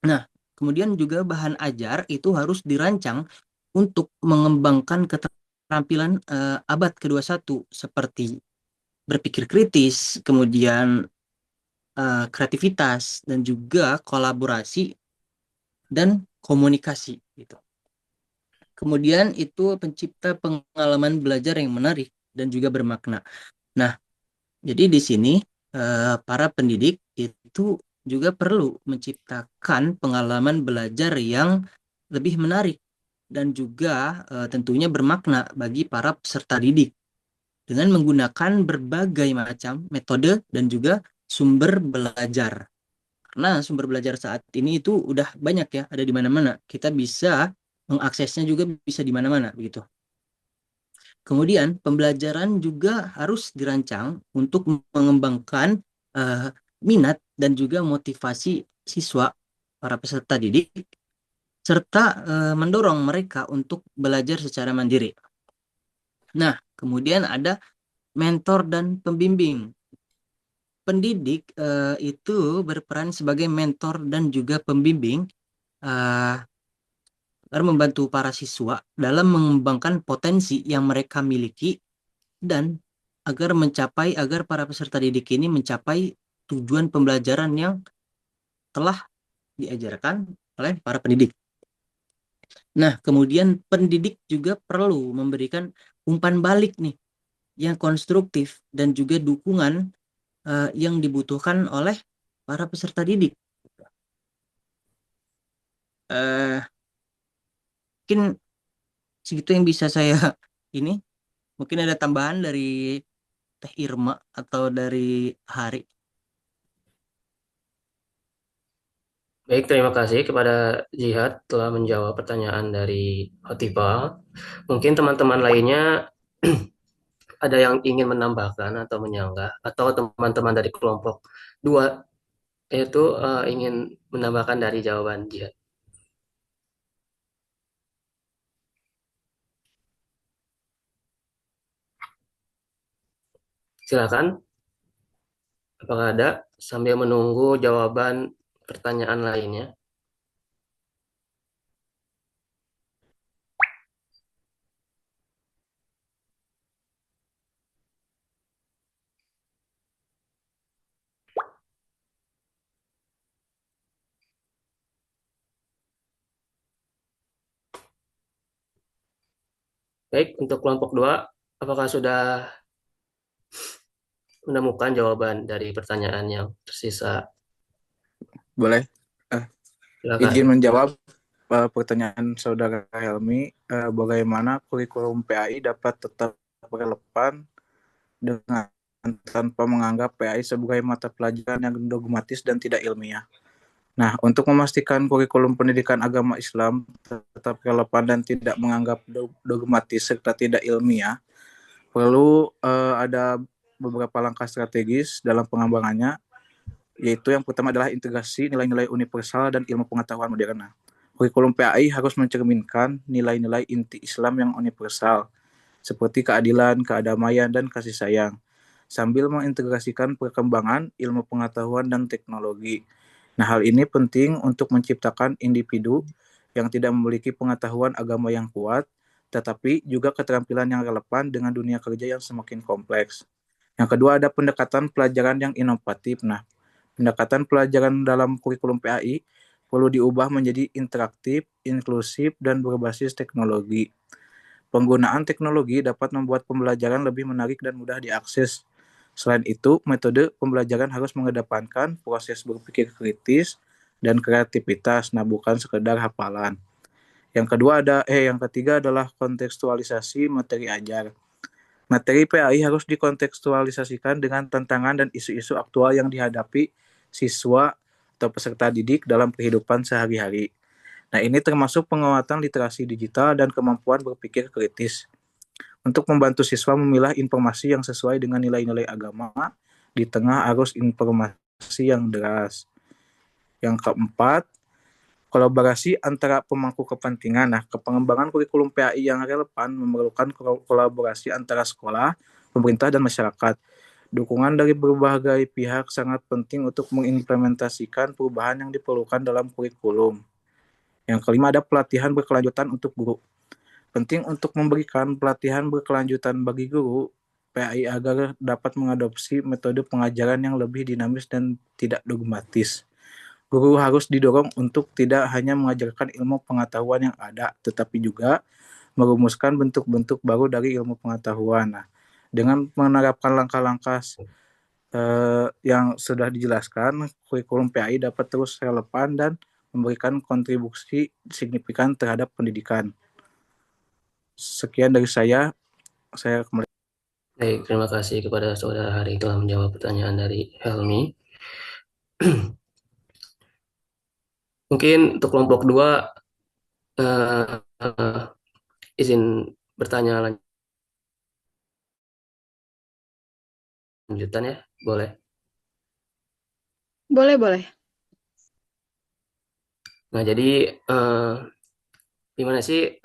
Nah, kemudian juga bahan ajar itu harus dirancang untuk mengembangkan keterampilan abad ke-21 seperti berpikir kritis, kemudian kreativitas, dan juga kolaborasi dan komunikasi gitu. Kemudian itu pencipta pengalaman belajar yang menarik dan juga bermakna. Nah, jadi di sini para pendidik itu juga perlu menciptakan pengalaman belajar yang lebih menarik dan juga tentunya bermakna bagi para peserta didik dengan menggunakan berbagai macam metode dan juga sumber belajar. Karena sumber belajar saat ini itu udah banyak ya, ada di mana-mana. Kita bisa mengaksesnya juga bisa di mana-mana begitu. Kemudian pembelajaran juga harus dirancang untuk mengembangkan minat dan juga motivasi siswa, para peserta didik, serta mendorong mereka untuk belajar secara mandiri. Nah, kemudian ada mentor dan pembimbing. Pendidik itu berperan sebagai mentor dan juga pembimbing agar membantu para siswa dalam mengembangkan potensi yang mereka miliki dan agar para peserta didik ini mencapai tujuan pembelajaran yang telah diajarkan oleh para pendidik. Nah, kemudian pendidik juga perlu memberikan umpan balik nih yang konstruktif dan juga dukungan yang dibutuhkan oleh para peserta didik. Mungkin segitu yang bisa saya ini. Mungkin ada tambahan dari Teh Irma atau dari Hari. Baik, terima kasih kepada Jihad telah menjawab pertanyaan dari Hotifah. Mungkin teman-teman lainnya ada yang ingin menambahkan atau menyanggah, atau teman-teman dari kelompok 2 yaitu ingin menambahkan dari jawaban Jihad. Silakan. Apakah ada sambil menunggu jawaban pertanyaan lainnya? Baik, untuk kelompok 2, apakah sudah menemukan jawaban dari pertanyaan yang tersisa? Boleh? Silakan. Izin menjawab pertanyaan Saudara Helmi, bagaimana kurikulum PAI dapat tetap relevan dengan tanpa menganggap PAI sebagai mata pelajaran yang dogmatis dan tidak ilmiah. Nah, untuk memastikan kurikulum pendidikan agama Islam tetap relevan dan tidak menganggap dogmatis serta tidak ilmiah, perlu ada beberapa langkah strategis dalam pengembangannya, yaitu yang pertama adalah integrasi nilai-nilai universal dan ilmu pengetahuan modern. Kurikulum PAI harus mencerminkan nilai-nilai inti Islam yang universal, seperti keadilan, kedamaian, dan kasih sayang, sambil mengintegrasikan perkembangan ilmu pengetahuan dan teknologi. Nah, hal ini penting untuk menciptakan individu yang tidak memiliki pengetahuan agama yang kuat, tetapi juga keterampilan yang relevan dengan dunia kerja yang semakin kompleks. Yang kedua, ada pendekatan pelajaran yang inovatif. Nah, pendekatan pelajaran dalam kurikulum PAI perlu diubah menjadi interaktif, inklusif, dan berbasis teknologi. Penggunaan teknologi dapat membuat pembelajaran lebih menarik dan mudah diakses. Selain itu, metode pembelajaran harus mengedepankan proses berpikir kritis dan kreativitas, nah bukan sekedar hafalan. Yang ketiga adalah kontekstualisasi materi ajar. Materi PAI harus dikontekstualisasikan dengan tantangan dan isu-isu aktual yang dihadapi siswa atau peserta didik dalam kehidupan sehari-hari. Nah, ini termasuk penguatan literasi digital dan kemampuan berpikir kritis untuk membantu siswa memilah informasi yang sesuai dengan nilai-nilai agama di tengah arus informasi yang deras. Yang keempat, kolaborasi antara pemangku kepentingan. Nah, pengembangan kurikulum PAI yang relevan memerlukan kolaborasi antara sekolah, pemerintah, dan masyarakat. Dukungan dari berbagai pihak sangat penting untuk mengimplementasikan perubahan yang diperlukan dalam kurikulum. Yang kelima, ada pelatihan berkelanjutan untuk guru. Penting untuk memberikan pelatihan berkelanjutan bagi guru PAI agar dapat mengadopsi metode pengajaran yang lebih dinamis dan tidak dogmatis. Guru harus didorong untuk tidak hanya mengajarkan ilmu pengetahuan yang ada, tetapi juga merumuskan bentuk-bentuk baru dari ilmu pengetahuan. Nah, dengan menerapkan langkah-langkah yang sudah dijelaskan, kurikulum PAI dapat terus relevan dan memberikan kontribusi signifikan terhadap pendidikan. Sekian dari saya kembali. Baik, terima kasih kepada Saudara Hari telah menjawab pertanyaan dari Helmi. Mungkin untuk kelompok 2 izin bertanya lanjutan ya, boleh. Boleh. Nah, jadi gimana sih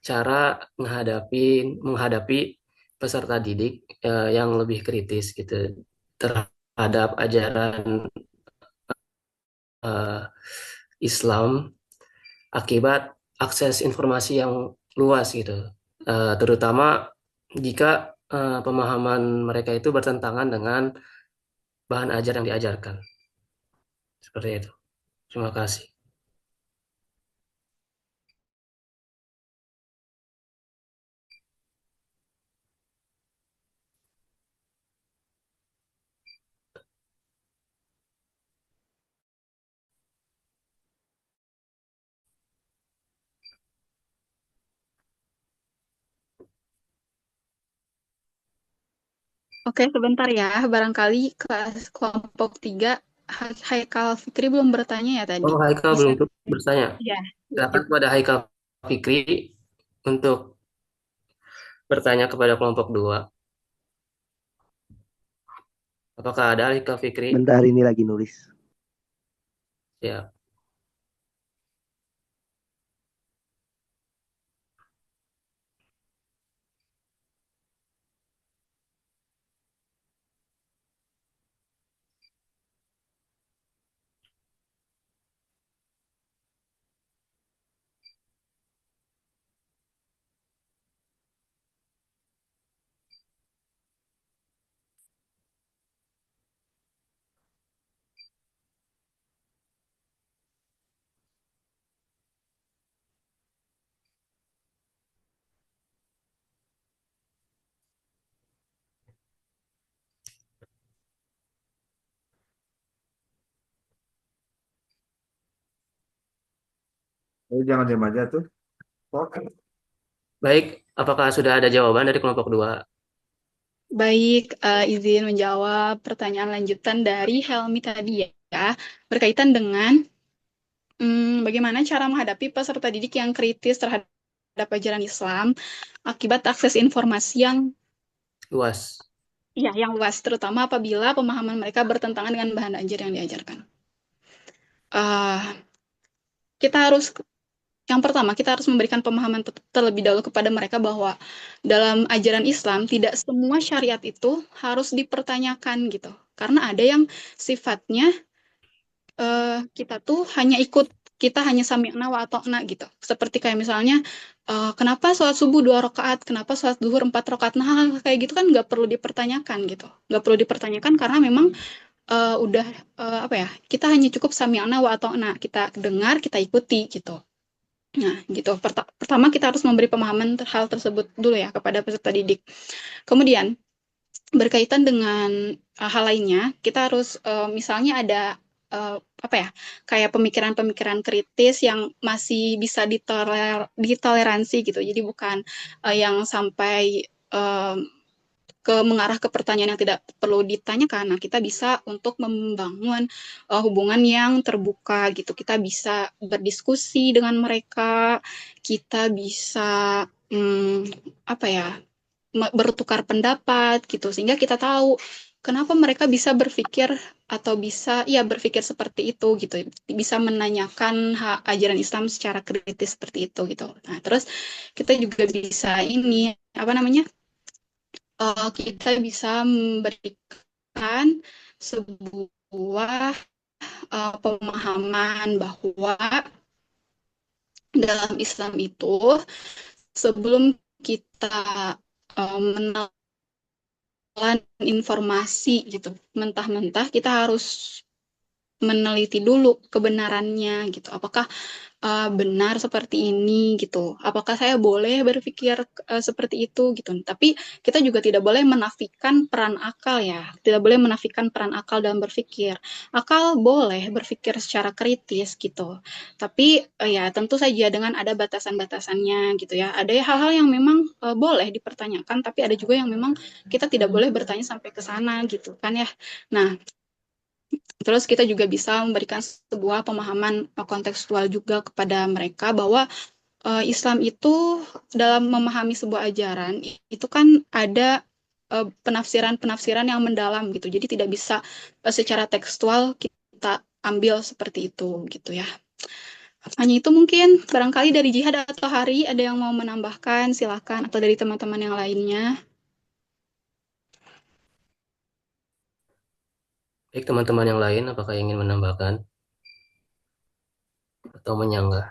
cara menghadapi peserta didik yang lebih kritis gitu terhadap ajaran Islam akibat akses informasi yang luas gitu, terutama jika pemahaman mereka itu bertentangan dengan bahan ajar yang diajarkan. Seperti itu. Terima kasih. Oke, sebentar ya. Barangkali ke kelompok 3, Haikal Fikri belum bertanya ya tadi. Oh, Haikal Bisa? belum bertanya. Ya. Silakan kepada Haikal Fikri untuk bertanya kepada kelompok 2. Apakah ada Haikal Fikri? Bentar ini lagi nulis. Ya. Jangan diam aja tuh. Oke. Baik, apakah sudah ada jawaban dari kelompok 2? Baik, izin menjawab pertanyaan lanjutan dari Helmi tadi ya, berkaitan dengan bagaimana cara menghadapi peserta didik yang kritis terhadap ajaran Islam akibat akses informasi yang Luas. ya, yang luas, terutama apabila pemahaman mereka bertentangan dengan bahan ajar yang diajarkan. Eh, kita harus Yang pertama, kita harus memberikan pemahaman terlebih dahulu kepada mereka bahwa dalam ajaran Islam tidak semua syariat itu harus dipertanyakan gitu. Karena ada yang sifatnya kita tuh hanya ikut, kita hanya sami'na wa ata'na gitu. Seperti kayak misalnya, kenapa sholat subuh 2 rakaat, kenapa sholat zuhur 4 rakaat. Nah, hal kayak gitu kan nggak perlu dipertanyakan gitu. Nggak perlu dipertanyakan karena memang udah apa ya, kita hanya cukup sami'na wa ata'na. Kita dengar, kita ikuti gitu. Nah, gitu. Pertama kita harus memberi pemahaman hal tersebut dulu ya kepada peserta didik. Kemudian berkaitan dengan hal lainnya, kita harus misalnya ada apa ya, kayak pemikiran-pemikiran kritis yang masih bisa ditoleransi gitu. Jadi bukan yang sampai mengarah ke pertanyaan yang tidak perlu ditanyakan. Nah, kita bisa untuk membangun hubungan yang terbuka gitu. Kita bisa berdiskusi dengan mereka, kita bisa apa ya, bertukar pendapat gitu, sehingga kita tahu kenapa mereka bisa berpikir atau bisa ya berpikir seperti itu gitu, bisa menanyakan ajaran Islam secara kritis seperti itu gitu. Nah, terus kita juga bisa ini apa namanya, kita bisa memberikan sebuah pemahaman bahwa dalam Islam itu sebelum kita menelan informasi gitu mentah-mentah, kita harus meneliti dulu kebenarannya gitu. Apakah benar seperti ini gitu? Apakah saya boleh berpikir seperti itu gitu? Tapi kita juga tidak boleh menafikan peran akal ya. Tidak boleh menafikan peran akal dalam berpikir. Akal boleh berpikir secara kritis gitu. Tapi ya tentu saja dengan ada batasan-batasannya gitu ya. Ada hal-hal yang memang boleh dipertanyakan, tapi ada juga yang memang kita tidak boleh bertanya sampai ke sana gitu kan ya. Nah, terus kita juga bisa memberikan sebuah pemahaman kontekstual juga kepada mereka bahwa Islam itu dalam memahami sebuah ajaran itu kan ada penafsiran-penafsiran yang mendalam gitu. Jadi tidak bisa secara tekstual kita ambil seperti itu gitu ya. Hanya itu mungkin, barangkali dari Jihad atau Hari ada yang mau menambahkan, silakan, atau dari teman-teman yang lainnya. Baik, teman-teman yang lain, apakah ingin menambahkan atau menyanggah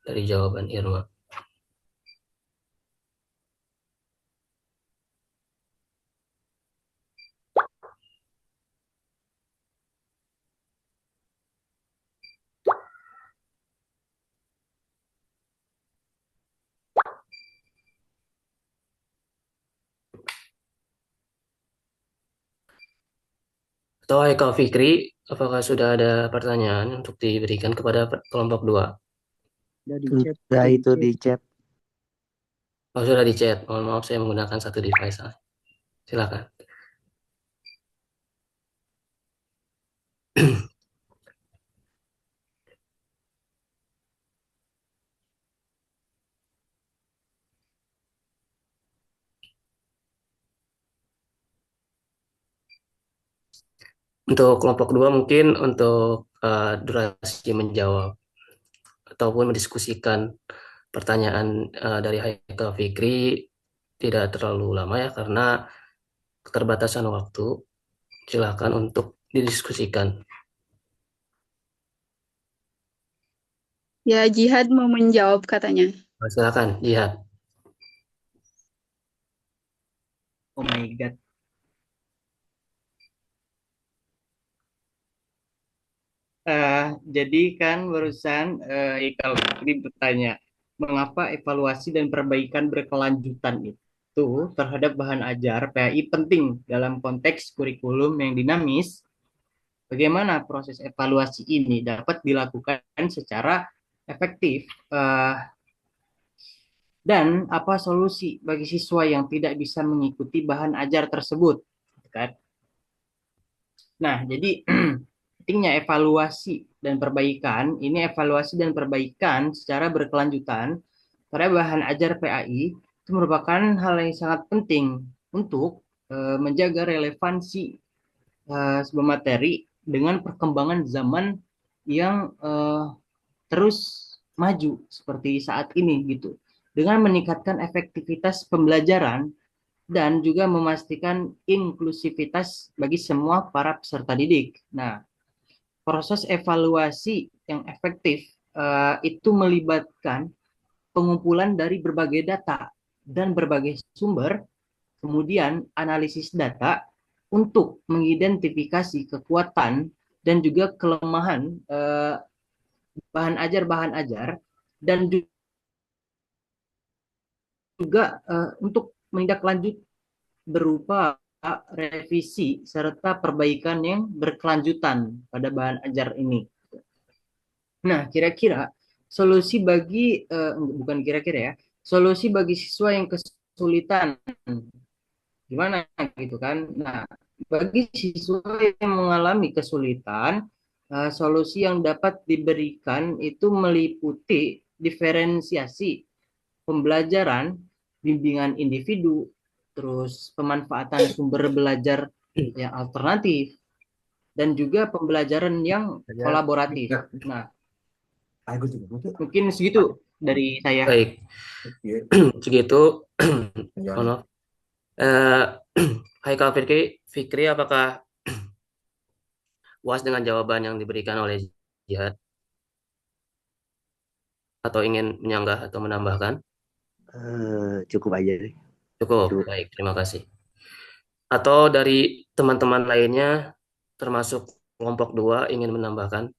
dari jawaban Irma? Atau Haikal Fikri, apakah sudah ada pertanyaan untuk diberikan kepada kelompok 2? Sudah itu di chat. Oh, sudah di chat. Mohon maaf, saya menggunakan satu device. Silakan. Untuk kelompok 2 mungkin untuk durasi menjawab ataupun mendiskusikan pertanyaan dari Haikal Fikri tidak terlalu lama ya, karena keterbatasan waktu. Silakan untuk didiskusikan. Ya, Jihad mau menjawab katanya. Silakan, lihat. Oh my God. Jadi kan barusan Ikal Fikri bertanya, mengapa evaluasi dan perbaikan berkelanjutan itu terhadap bahan ajar PAI penting dalam konteks kurikulum yang dinamis? Bagaimana proses evaluasi ini dapat dilakukan secara efektif, dan apa solusi bagi siswa yang tidak bisa mengikuti bahan ajar tersebut, kan? Nah, jadi pentingnya evaluasi dan perbaikan. Ini evaluasi dan perbaikan secara berkelanjutan pada bahan ajar PAI itu merupakan hal yang sangat penting untuk menjaga relevansi sebuah materi dengan perkembangan zaman yang terus maju seperti saat ini gitu. Dengan meningkatkan efektivitas pembelajaran dan juga memastikan inklusivitas bagi semua para peserta didik. Nah, proses evaluasi yang efektif itu melibatkan pengumpulan dari berbagai data dan berbagai sumber, kemudian analisis data untuk mengidentifikasi kekuatan dan juga kelemahan bahan ajar dan juga untuk menindaklanjut berupa revisi serta perbaikan yang berkelanjutan pada bahan ajar ini. Nah, kira-kira solusi bagi bukan kira-kira ya, solusi bagi siswa yang kesulitan gimana gitu kan? Nah, bagi siswa yang mengalami kesulitan, solusi yang dapat diberikan itu meliputi diferensiasi pembelajaran, bimbingan individu, terus pemanfaatan sumber belajar yang alternatif, dan juga pembelajaran yang kolaboratif. Nah, mungkin segitu dari saya. Baik, segitu. Mohon maaf. Haikal Fikri, apakah puas dengan jawaban yang diberikan oleh Jihad? Atau ingin menyanggah atau menambahkan? Cukup aja deh. Cukup, baik, terima kasih. Atau dari teman-teman lainnya, termasuk kelompok 2, ingin menambahkan?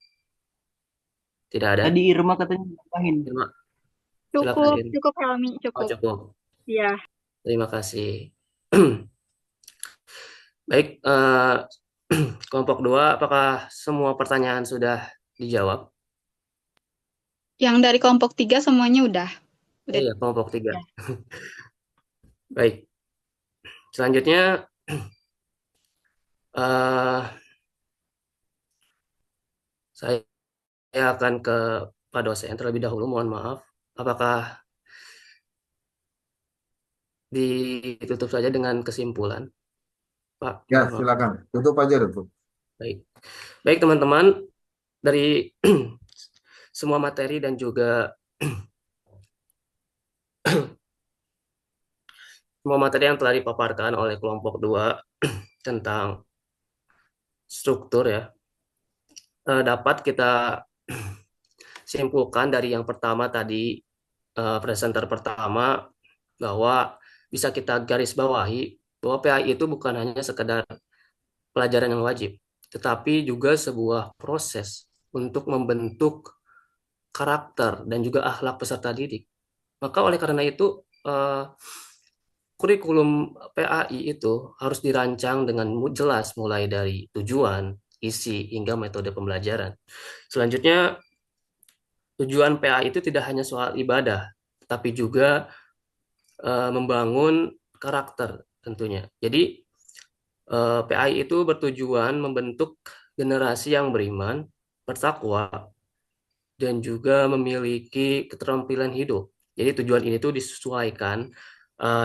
Tidak ada? Tadi Irma katanya nambahin. Silakan. Cukup Helmi, Oh, cukup. cukup. Iya. Terima kasih. Baik, kelompok 2, apakah semua pertanyaan sudah dijawab? Yang dari kelompok 3 semuanya udah. Iya, kelompok 3. Ya. Baik. Selanjutnya, saya akan ke Pak dosen terlebih dahulu. Mohon maaf. Apakah ditutup saja dengan kesimpulan, Pak? Ya, silakan. Tutup aja dulu. Baik. Baik, teman-teman. Dari semua materi dan juga semua materi yang telah dipaparkan oleh kelompok 2 tentang struktur ya, dapat kita simpulkan dari yang pertama tadi, presenter pertama, bahwa bisa kita garis bawahi bahwa PAI itu bukan hanya sekedar pelajaran yang wajib, tetapi juga sebuah proses untuk membentuk karakter dan juga akhlak peserta didik. Maka oleh karena itu, kurikulum PAI itu harus dirancang dengan jelas mulai dari tujuan, isi, hingga metode pembelajaran. Selanjutnya, tujuan PAI itu tidak hanya soal ibadah, tapi juga membangun karakter tentunya. Jadi PAI itu bertujuan membentuk generasi yang beriman, bertakwa, dan juga memiliki keterampilan hidup. Jadi tujuan ini tuh disesuaikan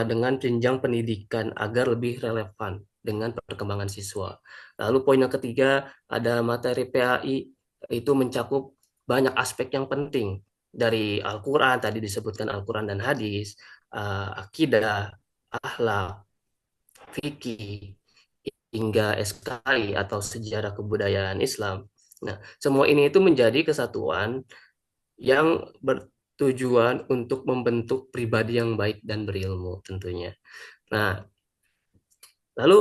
dengan jenjang pendidikan agar lebih relevan dengan perkembangan siswa. Lalu poin yang ketiga, ada materi PAI itu mencakup banyak aspek yang penting dari Al-Quran, tadi disebutkan Al-Quran dan hadis, akidah, akhlak, fikih, hingga SKI atau sejarah kebudayaan Islam. Nah, semua ini itu menjadi kesatuan yang bertujuan untuk membentuk pribadi yang baik dan berilmu tentunya. Nah, lalu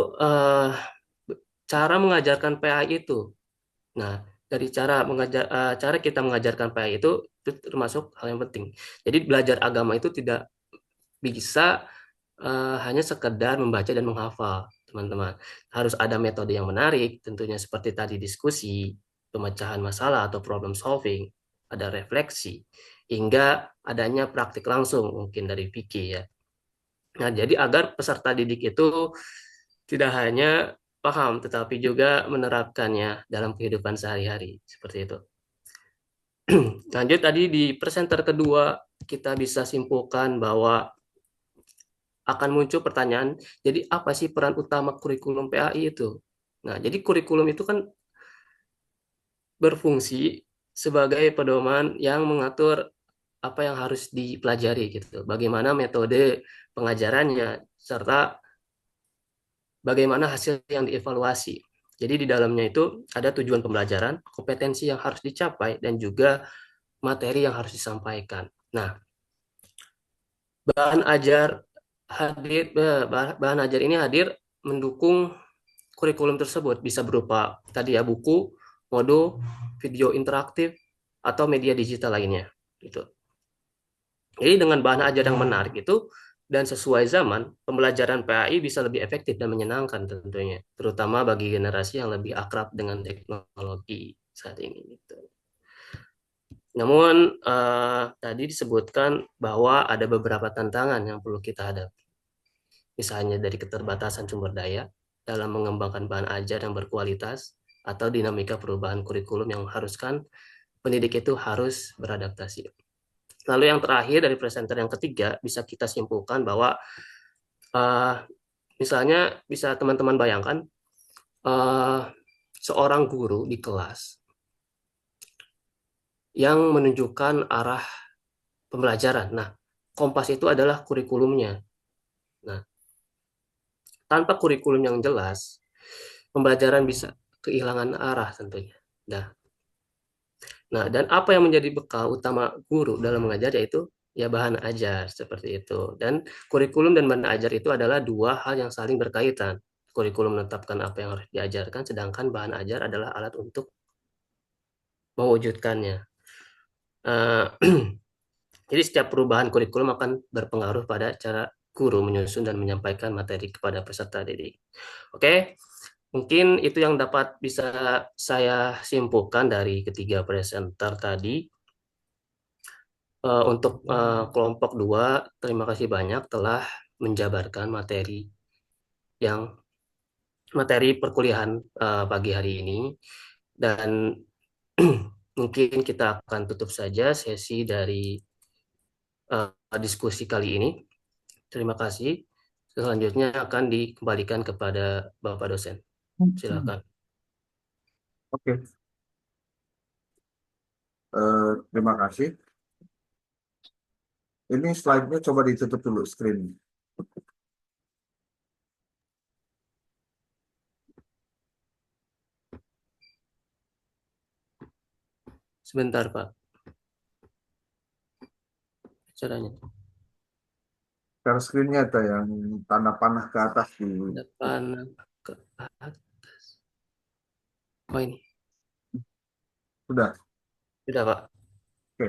cara mengajarkan PAI itu. Nah, dari cara kita mengajarkan PAI itu termasuk hal yang penting. Jadi belajar agama itu tidak bisa hanya sekedar membaca dan menghafal, teman-teman. Harus ada metode yang menarik, tentunya seperti tadi diskusi, pemecahan masalah atau problem solving. ada refleksi, hingga adanya praktik langsung mungkin dari Vicky ya. Nah, jadi agar peserta didik itu tidak hanya paham, tetapi juga menerapkannya dalam kehidupan sehari-hari, seperti itu. Lanjut tadi di presenter kedua, kita bisa simpulkan bahwa akan muncul pertanyaan, jadi apa sih peran utama kurikulum PAI itu? Nah, jadi kurikulum itu kan berfungsi sebagai pedoman yang mengatur apa yang harus dipelajari gitu. Bagaimana metode pengajarannya serta bagaimana hasil yang dievaluasi. Jadi di dalamnya itu ada tujuan pembelajaran, kompetensi yang harus dicapai dan juga materi yang harus disampaikan. Nah, bahan ajar ini hadir mendukung kurikulum tersebut, bisa berupa tadi ya buku, modul, video interaktif atau media digital lainnya gitu. Jadi dengan bahan ajar yang menarik itu dan sesuai zaman, pembelajaran PAI bisa lebih efektif dan menyenangkan tentunya, terutama bagi generasi yang lebih akrab dengan teknologi saat ini gitu. Namun tadi disebutkan bahwa ada beberapa tantangan yang perlu kita hadapi. Misalnya dari keterbatasan sumber daya dalam mengembangkan bahan ajar yang berkualitas atau dinamika perubahan kurikulum yang mengharuskan pendidik itu harus beradaptasi. Lalu yang terakhir dari presenter yang ketiga bisa kita simpulkan bahwa misalnya bisa teman-teman bayangkan seorang guru di kelas yang menunjukkan arah pembelajaran. Nah, kompas itu adalah kurikulumnya. Nah, tanpa kurikulum yang jelas, pembelajaran bisa kehilangan arah tentunya. Nah, dan apa yang menjadi bekal utama guru dalam mengajar yaitu ya bahan ajar seperti itu. Dan kurikulum dan bahan ajar itu adalah dua hal yang saling berkaitan. Kurikulum menetapkan apa yang harus diajarkan, sedangkan bahan ajar adalah alat untuk mewujudkannya. Jadi setiap perubahan kurikulum akan berpengaruh pada cara guru menyusun dan menyampaikan materi kepada peserta didik. Oke, mungkin itu yang dapat bisa saya simpulkan dari ketiga presenter tadi. Untuk kelompok 2, terima kasih banyak telah menjabarkan materi perkuliahan pagi hari ini. Dan mungkin kita akan tutup saja sesi dari diskusi kali ini. Terima kasih. Selanjutnya akan dikembalikan kepada Bapak dosen. Silakan. Oke. Terima kasih. Ini slide-nya coba ditutup dulu screen. Sebentar, Pak. Caranya. Share screen-nya ada yang tanda panah ke atas di Depan ke atas. Oh ini. Sudah. Sudah, Pak. Oke.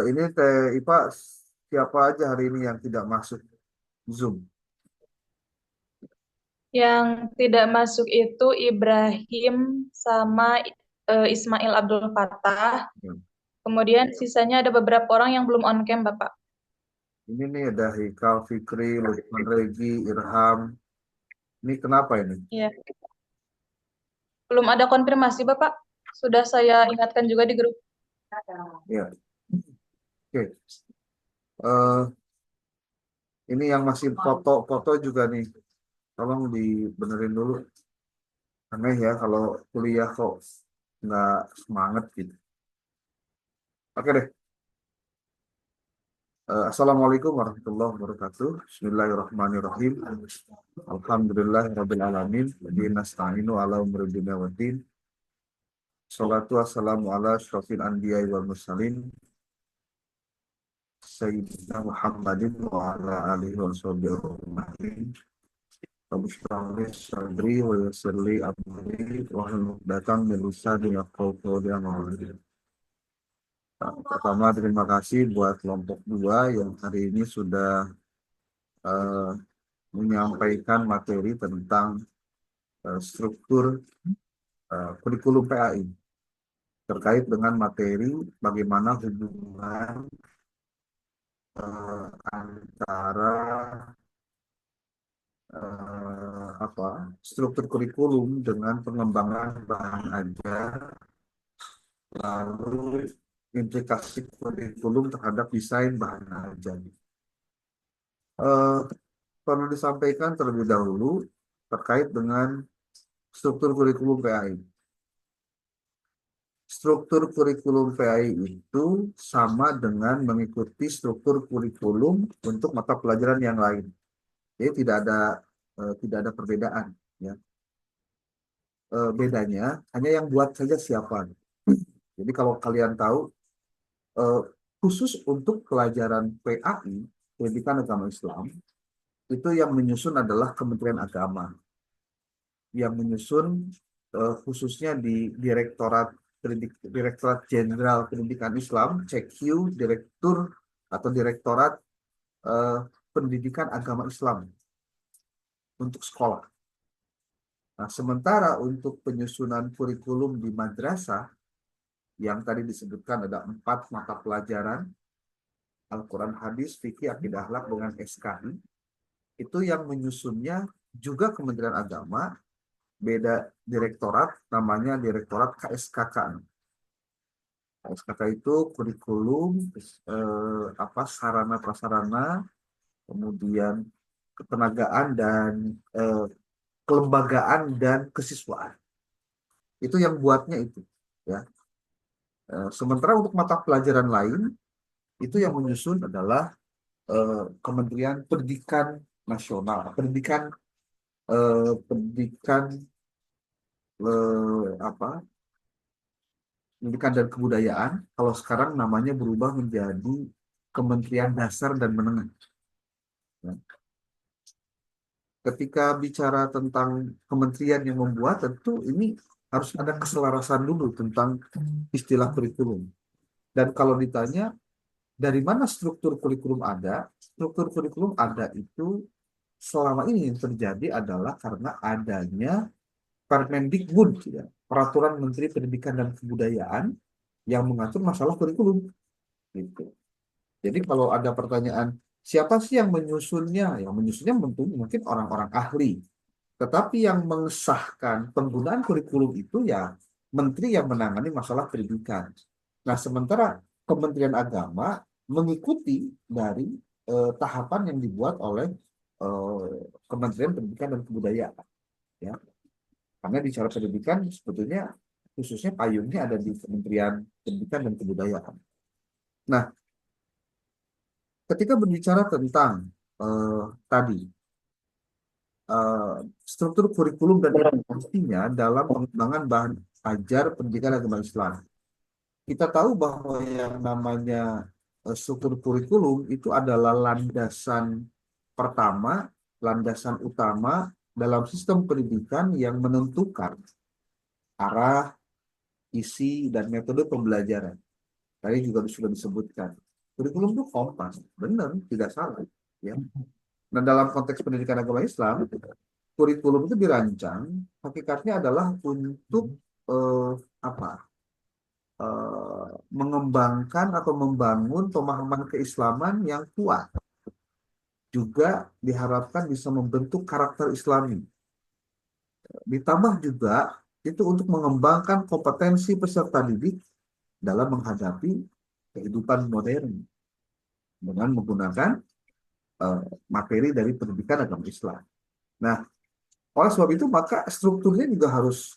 Ini Teh Ipa, siapa aja hari ini yang tidak masuk Zoom? Yang tidak masuk itu Ibrahim sama Ismail Abdul Fattah. Kemudian sisanya ada beberapa orang yang belum on cam, Bapak. Ini nih ada Hikal, Fikri, Lukman Regi, Irham. Ini kenapa ini? Iya. Belum ada konfirmasi, Bapak. Sudah saya ingatkan juga di grup. Ya. Oke. Ini yang masih foto-foto juga nih. Tolong dibenerin dulu. Aneh ya kalau kuliah kok nggak semangat gitu. Oke deh. Assalamualaikum warahmatullahi wabarakatuh. Bismillahirrahmanirrahim. Alhamdulillahirabbil alamin. Wa nasta'inu ala umuri dunya waddin. Shalatu wassalamu ala asyrofil anbiya'i wal mursalin. Sayyidina Muhammadin wa ala alihi wa sahbihi ajma'in. Rabbi shrah li sadri wa yassir li amri wahlul 'uqdatam min lisani yafqahu qawli. Pertama, terima kasih buat kelompok 2 yang hari ini sudah menyampaikan materi tentang struktur kurikulum PAI terkait dengan materi bagaimana hubungan antara struktur kurikulum dengan pengembangan bahan ajar, lalu implikasi kurikulum terhadap desain bahan ajar. Perlu disampaikan terlebih dahulu terkait dengan struktur kurikulum PAI. Struktur kurikulum PAI itu sama dengan mengikuti struktur kurikulum untuk mata pelajaran yang lain. Jadi tidak ada perbedaan, ya. Bedanya hanya yang buat saja siapa. Jadi kalau kalian tahu, khusus untuk pelajaran PAI, Pendidikan Agama Islam, itu yang menyusun adalah Kementerian Agama. Yang menyusun khususnya di Direktorat Jenderal Pendidikan Islam, CQ, Direktur atau Direktorat Pendidikan Agama Islam untuk sekolah. Nah, sementara untuk penyusunan kurikulum di madrasah, yang tadi disebutkan ada 4 mata pelajaran, Al-Quran, Hadis, Fikih, Akidah, Akhlak dengan SKI, itu yang menyusunnya juga Kementerian Agama, beda direktorat, namanya Direktorat KSKK. KSKK itu kurikulum, sarana prasarana, kemudian ketenagaan dan kelembagaan dan kesiswaan. Itu yang buatnya itu, ya. Sementara untuk mata pelajaran lain, itu yang menyusun adalah Kementerian Pendidikan Nasional, pendidikan Pendidikan dan Kebudayaan. Kalau sekarang namanya berubah menjadi Kementerian Dasar dan Menengah. Ya. Ketika bicara tentang kementerian yang membuat, tentu ini harus ada keselarasan dulu tentang istilah kurikulum. Dan kalau ditanya dari mana struktur kurikulum ada, struktur kurikulum ada itu selama ini yang terjadi adalah karena adanya Permendikbud, ya, Peraturan Menteri Pendidikan dan Kebudayaan yang mengatur masalah kurikulum. Gitu. Jadi kalau ada pertanyaan, siapa sih yang menyusunnya? Yang menyusunnya mungkin orang-orang ahli. Tetapi yang mengesahkan penggunaan kurikulum itu ya menteri yang menangani masalah pendidikan. Nah, sementara Kementerian Agama mengikuti dari tahapan yang dibuat oleh Kementerian Pendidikan dan Kebudayaan. Ya. Karena bicara pendidikan sebetulnya khususnya payungnya ada di Kementerian Pendidikan dan Kebudayaan. Nah, ketika berbicara tentang tadi struktur kurikulum dan implementasinya dalam pengembangan bahan ajar pendidikan agama Islam, kita tahu bahwa yang namanya struktur kurikulum itu adalah landasan pertama, landasan utama dalam sistem pendidikan yang menentukan arah, isi, dan metode pembelajaran. Tadi juga sudah disebutkan. Kurikulum itu kompas, benar, tidak salah. Ya. Nah, dalam konteks pendidikan agama Islam, kurikulum itu dirancang, hakikatnya adalah untuk eh, apa? Mengembangkan atau membangun pemahaman keislaman yang kuat. Juga diharapkan bisa membentuk karakter Islami. Ditambah juga itu untuk mengembangkan kompetensi peserta didik dalam menghadapi kehidupan modern dengan menggunakan materi dari pendidikan agama Islam. Nah, oleh sebab itu maka strukturnya juga harus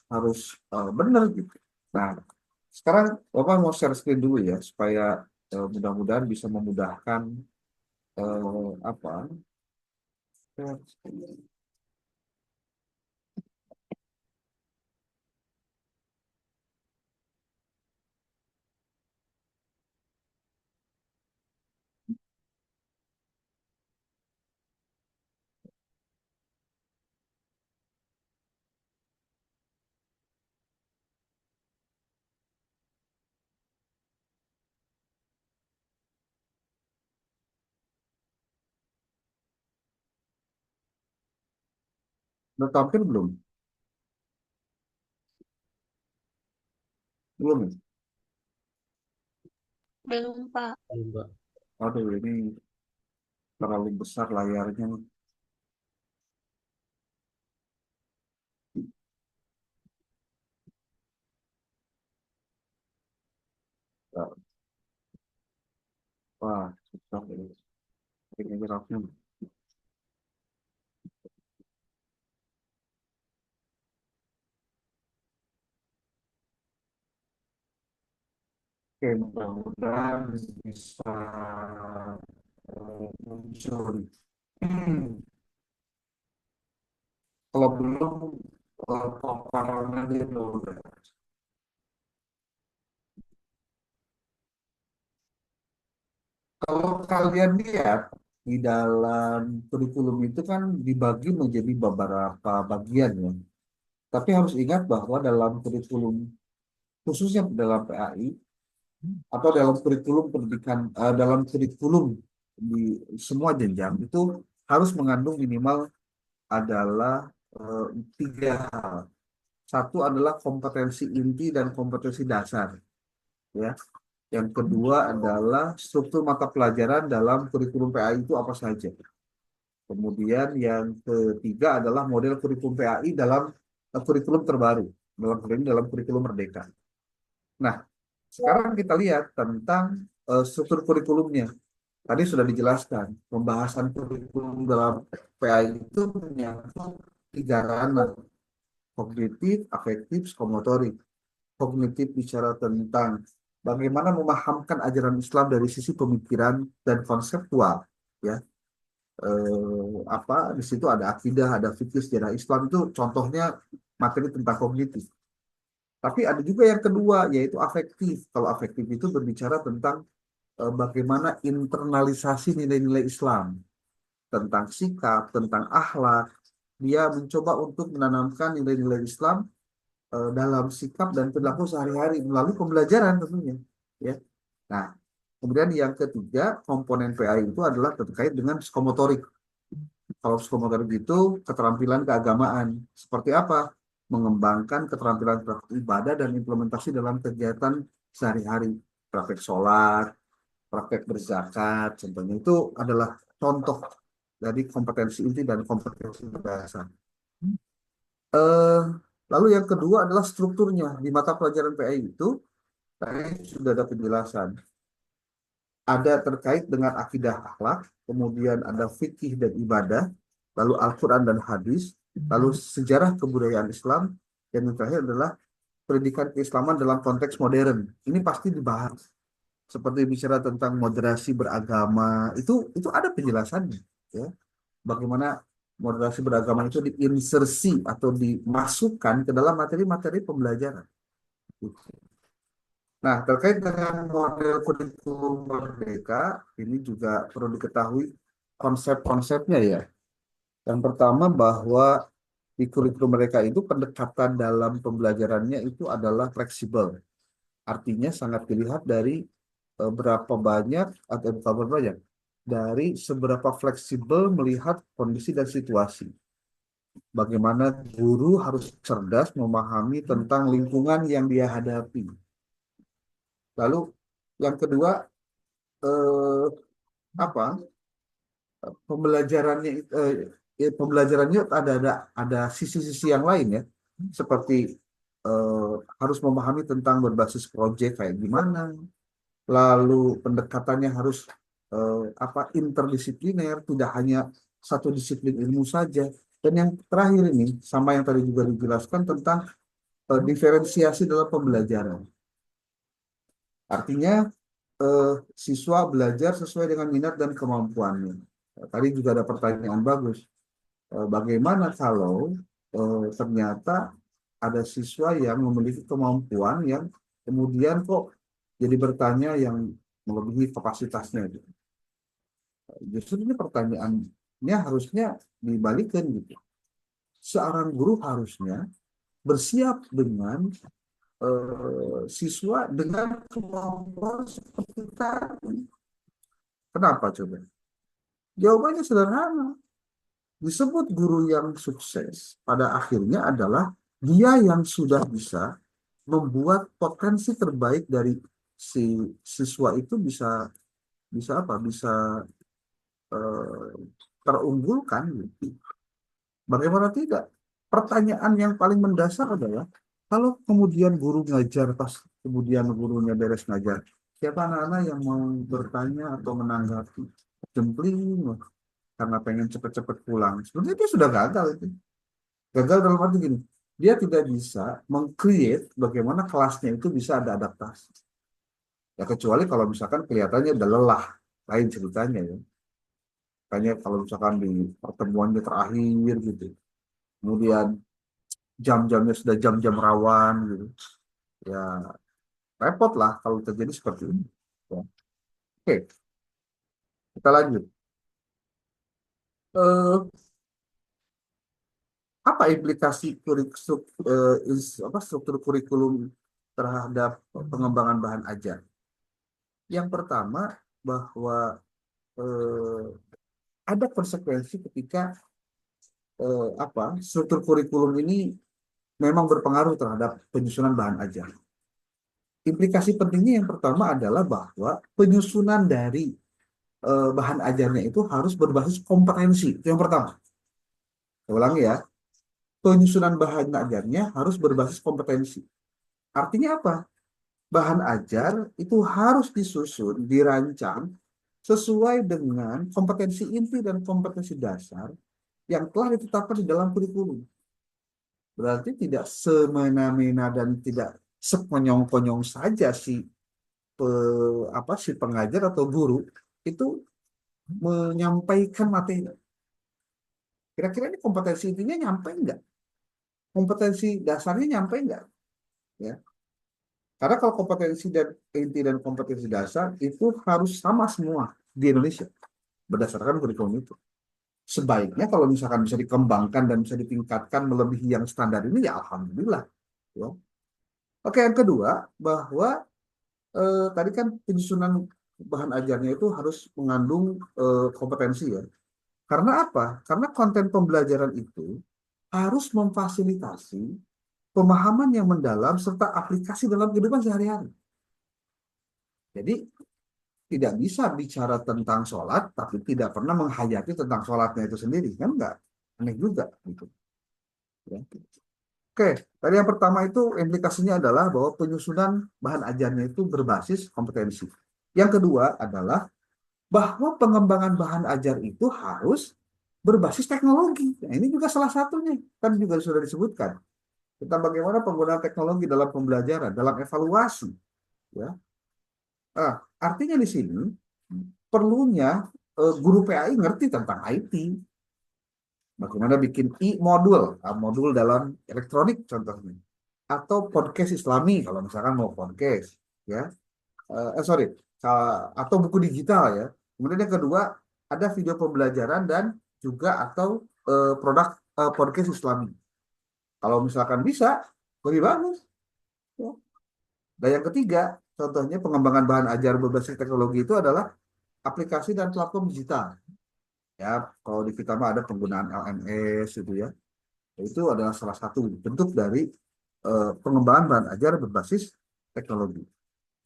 benar gitu. Nah, sekarang Bapak mau share screen dulu ya supaya mudah-mudahan bisa memudahkan apa? Udah tampil belum? Belum ya? Belum, Pak. Belum, Pak. Aduh, ini terlalu besar layarnya. Wah, susah ya. Ini grafnya. Oke, mudah-mudahan bisa muncul. Hmm, Kalau belum, paparannya dia dulu. Kalau kalian lihat di dalam kurikulum itu kan dibagi menjadi beberapa bagian ya. Tapi harus ingat bahwa dalam kurikulum, khususnya dalam PAI atau dalam kurikulum pendidikan, dalam kurikulum di semua jenjang itu harus mengandung minimal adalah eh, tiga hal. Satu adalah kompetensi inti dan kompetensi dasar, ya. Yang kedua adalah struktur mata pelajaran dalam kurikulum PAI itu apa saja. Kemudian yang ketiga adalah model kurikulum PAI dalam kurikulum terbaru, dalam kurikulum Merdeka. Nah, sekarang kita lihat tentang struktur kurikulumnya. Tadi sudah dijelaskan, pembahasan kurikulum dalam PAI itu menyangkut tiga ranah, kognitif, afektif, psikomotorik. Kognitif bicara tentang bagaimana memahamkan ajaran Islam dari sisi pemikiran dan konseptual, ya. Apa di situ ada akidah, ada fikih, sejarah Islam itu contohnya materi tentang kognitif. Tapi ada juga yang kedua yaitu afektif. Kalau afektif itu berbicara tentang bagaimana internalisasi nilai-nilai Islam, tentang sikap, tentang akhlak. Dia mencoba untuk menanamkan nilai-nilai Islam dalam sikap dan perilaku sehari-hari melalui pembelajaran tentunya, ya. Nah, kemudian yang ketiga komponen PAI itu adalah terkait dengan psikomotorik. Kalau psikomotorik itu keterampilan keagamaan seperti apa? Mengembangkan keterampilan praktik ibadah dan implementasi dalam kegiatan sehari-hari, praktek sholat, praktek berzakat, contohnya itu adalah contoh dari kompetensi inti dan kompetensi dasar. Eh, Lalu yang kedua adalah strukturnya. Di mata pelajaran PAI itu, tadi sudah ada penjelasan. Ada terkait dengan akidah akhlak, kemudian ada fikih dan ibadah, lalu Al-Quran dan hadis, lalu sejarah kebudayaan Islam, dan yang terakhir adalah pendidikan keislaman dalam konteks modern. Ini pasti dibahas. Seperti bicara tentang moderasi beragama, itu ada penjelasannya, ya. Bagaimana moderasi beragama itu diinsersi atau dimasukkan ke dalam materi-materi pembelajaran. Nah, terkait dengan model kurikulum Merdeka, ini juga perlu diketahui konsep-konsepnya ya. Yang pertama bahwa di kurikulum mereka itu pendekatan dalam pembelajarannya itu adalah fleksibel. Artinya sangat dilihat dari berapa banyak atau bukan berapa banyak, dari seberapa fleksibel melihat kondisi dan situasi. Bagaimana guru harus cerdas memahami tentang lingkungan yang dia hadapi. Lalu yang kedua, eh, apa pembelajarannya, pembelajarannya ada sisi-sisi yang lain ya, seperti harus memahami tentang berbasis proyek kayak gimana, lalu pendekatannya harus interdisipliner, tidak hanya satu disiplin ilmu saja. Dan yang terakhir ini sama yang tadi juga dijelaskan tentang diferensiasi dalam pembelajaran. Artinya siswa belajar sesuai dengan minat dan kemampuannya. Tadi juga ada pertanyaan bagus. Bagaimana kalau ternyata ada siswa yang memiliki kemampuan yang kemudian kok jadi bertanya yang melebihi kapasitasnya gitu. Justru ini pertanyaannya harusnya dibalikkan gitu. Seorang guru harusnya bersiap dengan siswa dengan kemampuan seperti tadi. Kenapa coba? Jawabannya sederhana. Disebut guru yang sukses pada akhirnya adalah dia yang sudah bisa membuat potensi terbaik dari si siswa itu bisa apa? Bisa eh, terunggulkan gitu. Bagaimana tidak? Pertanyaan yang paling mendasar adalah kalau kemudian guru ngajar pas kemudian gurunya beres ngajar, siapa anak-anak yang mau bertanya atau menanggapi? Jempling loh, karena pengen cepet-cepet pulang. Sebenarnya dia sudah gagal itu. Gagal dalam arti gini, dia tidak bisa meng-create bagaimana kelasnya itu bisa ada adaptasi. Ya kecuali kalau misalkan kelihatannya udah lelah, lain ceritanya ya. Makanya kalau misalkan di pertemuannya terakhir gitu, kemudian jam-jamnya sudah jam-jam rawan gitu, ya repot lah kalau terjadi seperti ini. Ya. Oke, kita lanjut. Eh, apa implikasi struktur kurikulum terhadap pengembangan bahan ajar? Yang pertama, bahwa eh, ada konsekuensi ketika struktur kurikulum ini memang berpengaruh terhadap penyusunan bahan ajar. Implikasi pentingnya yang pertama adalah bahwa penyusunan dari bahan ajarnya itu harus berbasis kompetensi. Itu yang pertama. Saya ulangi ya, penyusunan bahan ajarnya harus berbasis kompetensi. Artinya apa? Bahan ajar itu harus disusun, dirancang sesuai dengan kompetensi inti dan kompetensi dasar yang telah ditetapkan di dalam kurikulum. Berarti tidak semena-mena dan tidak sekonyong-konyong saja si pengajar atau guru itu menyampaikan materi. Kira-kira ini kompetensi intinya nyampe enggak? Kompetensi dasarnya nyampe enggak? Ya. Karena kalau kompetensi dan inti dan kompetensi dasar itu harus sama semua di Indonesia berdasarkan kurikulum itu. Sebaiknya kalau misalkan bisa dikembangkan dan bisa ditingkatkan melebihi yang standar ini ya alhamdulillah. Ya. Oke, yang kedua bahwa tadi kan penyusunan bahan ajarnya itu harus mengandung kompetensi ya. Karena apa? Karena konten pembelajaran itu harus memfasilitasi pemahaman yang mendalam serta aplikasi dalam kehidupan sehari-hari. Jadi tidak bisa bicara tentang sholat tapi tidak pernah menghayati tentang sholatnya itu sendiri, kan enggak? Aneh juga gitu. Ya. Oke, tadi yang pertama itu implikasinya adalah bahwa penyusunan bahan ajarnya itu berbasis kompetensi. Yang kedua adalah bahwa pengembangan bahan ajar itu harus berbasis teknologi. Nah, ini juga salah satunya, kan juga sudah disebutkan tentang bagaimana penggunaan teknologi dalam pembelajaran, dalam evaluasi. Ya. Artinya di sini perlunya guru PAI ngerti tentang IT, bagaimana bikin modul dalam elektronik contohnya, atau podcast Islami kalau misalkan mau podcast, ya, sorry, atau buku digital ya. Kemudian yang kedua ada video pembelajaran dan juga atau produk podcast Islami. Kalau misalkan bisa lebih bagus. Ya. Dan yang ketiga, contohnya pengembangan bahan ajar berbasis teknologi itu adalah aplikasi dan platform digital. Ya, kalau di kita mah ada penggunaan LMS itu ya. Itu adalah salah satu bentuk dari pengembangan bahan ajar berbasis teknologi.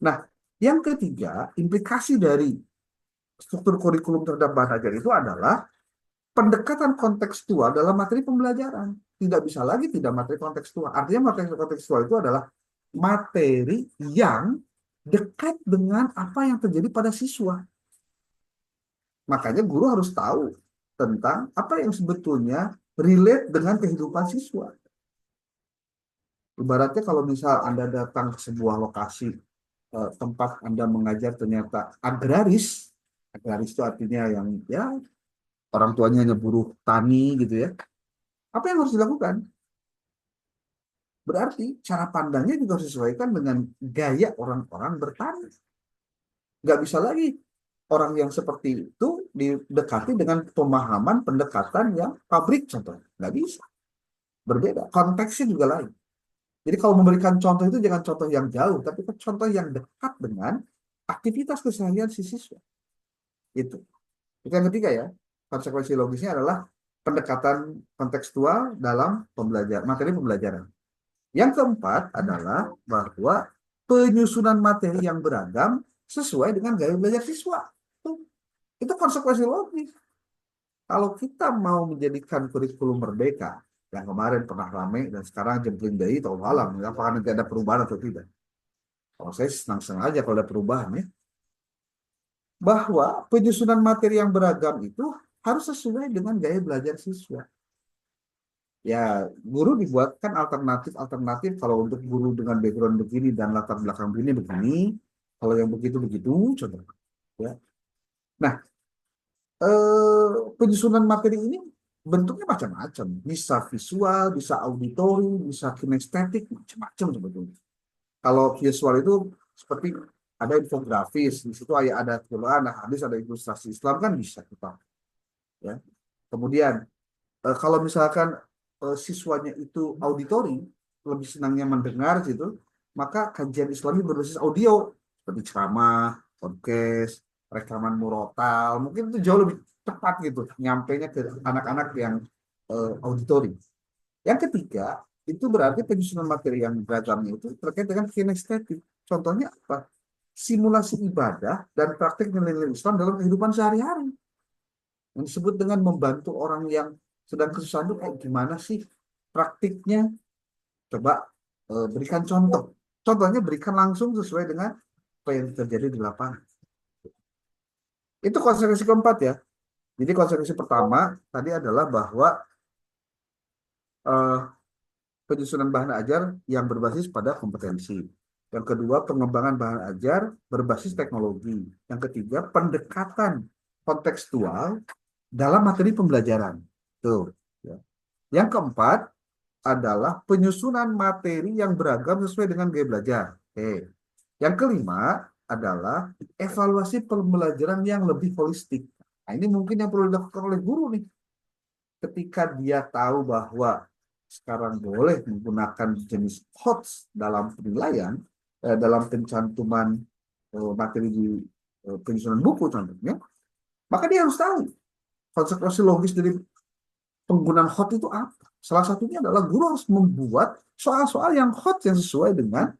Nah, yang ketiga, implikasi dari struktur kurikulum terhadap bahan ajar itu adalah pendekatan kontekstual dalam materi pembelajaran. Tidak bisa lagi tidak materi kontekstual. Artinya materi kontekstual itu adalah materi yang dekat dengan apa yang terjadi pada siswa. Makanya guru harus tahu tentang apa yang sebetulnya relate dengan kehidupan siswa. Ibaratnya kalau misal Anda datang ke sebuah lokasi tempat Anda mengajar ternyata agraris itu artinya yang ya orang tuanya hanya buruh tani gitu ya. Apa yang harus dilakukan? Berarti cara pandangnya juga harus disesuaikan dengan gaya orang-orang bertani. Nggak bisa lagi orang yang seperti itu didekati dengan pemahaman pendekatan yang pabrik contohnya. Nggak bisa. Berbeda. Konteksnya juga lain. Jadi kalau memberikan contoh itu jangan contoh yang jauh, tapi contoh yang dekat dengan aktivitas keseharian si siswa. Itu yang ketiga ya. Konsekuensi logisnya adalah pendekatan kontekstual dalam materi pembelajaran. Yang keempat adalah bahwa penyusunan materi yang beragam sesuai dengan gaya belajar siswa. Itu konsekuensi logis. Kalau kita mau menjadikan kurikulum merdeka, yang kemarin pernah ramai dan sekarang jempling dari tahun alam, apakah nanti ada perubahan atau tidak? Kalau saya senang-senang aja kalau ada perubahan ya. Bahwa penyusunan materi yang beragam itu harus sesuai dengan gaya belajar siswa. Ya, guru dibuatkan alternatif kalau untuk guru dengan background begini dan latar belakang begini, kalau yang begitu contoh. Ya. Nah, penyusunan materi ini bentuknya macam-macam, bisa visual, bisa auditori, bisa kinestetik, macam-macam sebetulnya. Kalau visual itu seperti ada infografis, di situ ada Quran, ada hadis, ada ilustrasi Islam kan bisa kita. Ya. Kemudian kalau misalkan siswanya itu auditori, lebih senangnya mendengar gitu, maka kajian Islami berbasis audio seperti ceramah, podcast, rekaman murotal, mungkin itu jauh lebih cepat gitu, nyampainya ke anak-anak yang auditori. Yang ketiga, itu berarti penyusunan materi yang beragamnya itu terkait dengan kinestetik. Contohnya apa? Simulasi ibadah dan praktik nilai-nilai Islam dalam kehidupan sehari-hari. Yang disebut dengan membantu orang yang sedang kesusahan itu kayak gimana sih praktiknya? Coba berikan contoh. Contohnya berikan langsung sesuai dengan apa yang terjadi di lapangan. Itu konsekuensi keempat ya. Jadi konsekuensi pertama tadi adalah bahwa penyusunan bahan ajar yang berbasis pada kompetensi. Yang kedua, pengembangan bahan ajar berbasis teknologi. Yang ketiga, pendekatan kontekstual dalam materi pembelajaran. Tuh. Ya. Yang keempat adalah penyusunan materi yang beragam sesuai dengan gaya belajar. Oke. Yang kelima adalah evaluasi pembelajaran yang lebih holistik. Nah, ini mungkin yang perlu dilakukan oleh guru nih. Ketika dia tahu bahwa sekarang boleh menggunakan jenis HOTS dalam penilaian, dalam pencantuman materi di penyusunan buku contohnya, maka dia harus tahu konsekuensi logis dari penggunaan HOT itu apa. Salah satunya adalah guru harus membuat soal-soal yang HOT yang sesuai dengan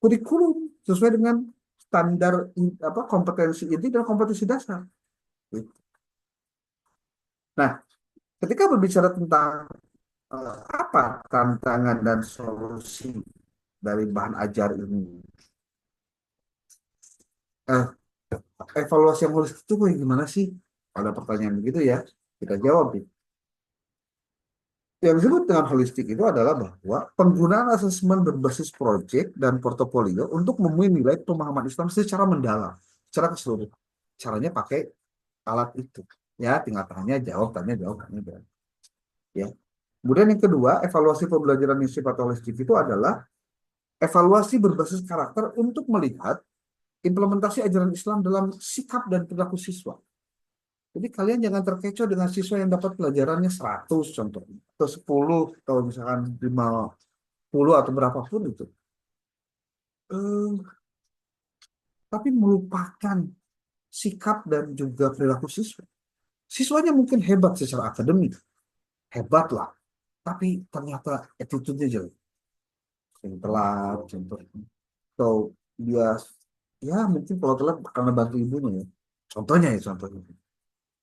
kurikulum, sesuai dengan standar kompetensi inti dan kompetensi dasar. Nah, ketika berbicara tentang apa tantangan dan solusi dari bahan ajar ini, evaluasi yang holistik itu gimana sih? Ada pertanyaan begitu ya, kita jawab. Yang disebut dengan holistik itu adalah bahwa penggunaan asesmen berbasis proyek dan portofolio untuk memenuhi nilai pemahaman Islam secara mendalam, secara keseluruhan. Caranya pakai alat itu. Ya, tinggal tanya, jawab, tanya, jawab, tanya, jawab. Ya. Kemudian yang kedua, evaluasi pembelajaran yang sifat holistik itu adalah evaluasi berbasis karakter untuk melihat implementasi ajaran Islam dalam sikap dan perilaku siswa. Jadi kalian jangan terkecoh dengan siswa yang dapat pelajarannya 100 contohnya, atau 10, atau misalkan 50 atau berapapun itu. Tapi melupakan sikap dan juga perilaku siswa. Siswanya mungkin hebat secara akademik, hebat lah, tapi ternyata attitude-nya jelek. Yang telat, contohnya. Atau dia, ya mungkin kalau telat karena bantu ibunya ya. Contohnya.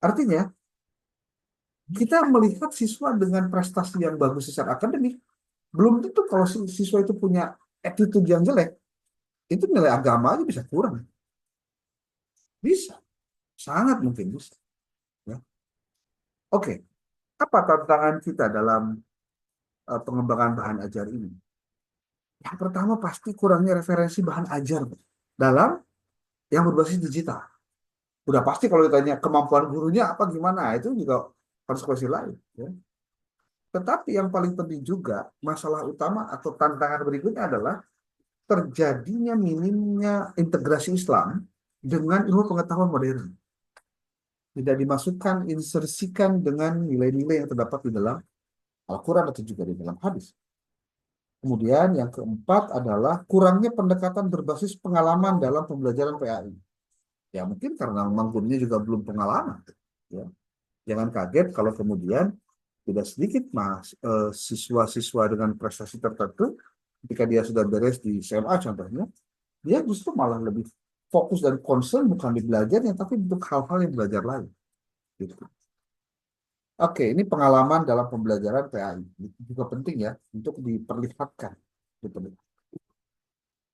Artinya, kita melihat siswa dengan prestasi yang bagus secara akademik, belum tentu kalau siswa itu punya attitude yang jelek, itu nilai agama aja bisa kurang. Bisa. Sangat mungkin bisa. Ya. Oke. Apa tantangan kita dalam pengembangan bahan ajar ini? Yang pertama pasti kurangnya referensi bahan ajar dalam yang berbasis digital. Udah pasti kalau ditanya kemampuan gurunya apa gimana, itu juga konsekuensi lain. Ya. Tetapi yang paling penting juga, masalah utama atau tantangan berikutnya adalah terjadinya minimnya integrasi Islam dengan ilmu pengetahuan modern. Tidak dimasukkan, insersikan dengan nilai-nilai yang terdapat di dalam Al-Quran atau juga di dalam hadis. Kemudian yang keempat adalah kurangnya pendekatan berbasis pengalaman dalam pembelajaran PAI. Ya mungkin karena memang gurunya juga belum pengalaman. Ya. Jangan kaget kalau kemudian tidak sedikit siswa-siswa dengan prestasi tertentu ketika dia sudah beres di SMA contohnya, dia justru malah lebih fokus dan concern bukan di belajarnya, tapi untuk hal-hal yang belajar lain. Gitu. Oke, ini pengalaman dalam pembelajaran PAI. Itu juga penting ya untuk diperlihatkan. Gitu.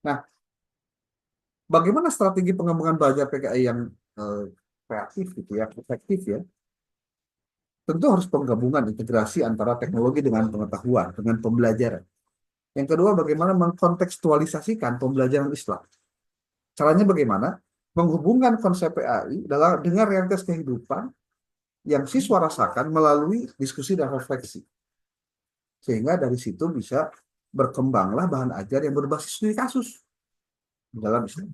Nah, bagaimana strategi pengembangan belajar PKI yang kreatif gitu ya, efektif ya? Tentu harus penggabungan integrasi antara teknologi dengan pengetahuan, dengan pembelajaran. Yang kedua, bagaimana mengkontekstualisasikan pembelajaran Islam. Caranya bagaimana? Menghubungkan konsep PAI dengan realitas kehidupan yang siswa rasakan melalui diskusi dan refleksi. Sehingga dari situ bisa berkembanglah bahan ajar yang berbasis studi kasus dalam Islam.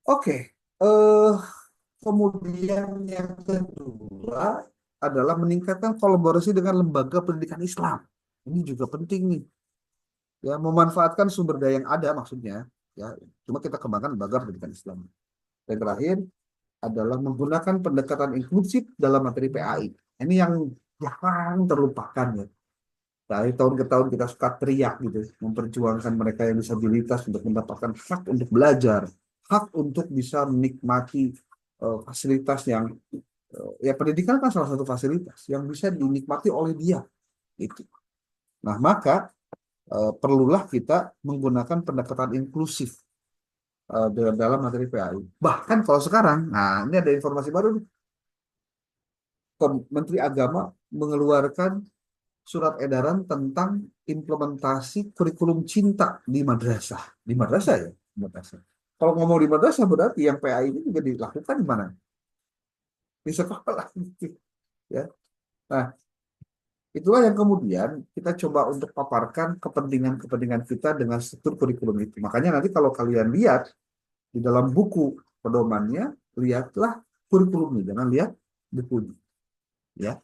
Oke, kemudian yang kedua adalah meningkatkan kolaborasi dengan lembaga pendidikan Islam. Ini juga penting nih. Ya, memanfaatkan sumber daya yang ada maksudnya. Ya, cuma kita kembangkan lembaga pendidikan Islam. Dan terakhir adalah menggunakan pendekatan inklusif dalam materi PAI. Ini yang jarang terlupakan ya. Dari tahun ke tahun kita suka teriak gitu, memperjuangkan mereka yang disabilitas untuk mendapatkan hak untuk belajar, hak untuk bisa menikmati fasilitas yang ya pendidikan kan salah satu fasilitas yang bisa dinikmati oleh dia. Itu. Nah, maka perlulah kita menggunakan pendekatan inklusif dalam materi PAI. Bahkan kalau sekarang, nah ini ada informasi baru nih. Menteri Agama mengeluarkan surat edaran tentang implementasi kurikulum cinta di madrasah. Di madrasah ya? Di madrasah. Kalau ngomong di madrasah berarti yang PAI ini juga dilakukan di mana? Di sekolah. Ya. Nah, itulah yang kemudian kita coba untuk paparkan kepentingan-kepentingan kita dengan struktur kurikulum itu. Makanya nanti kalau kalian lihat di dalam buku pedomannya, lihatlah kurikulumnya, jangan lihat bukunya. Ya.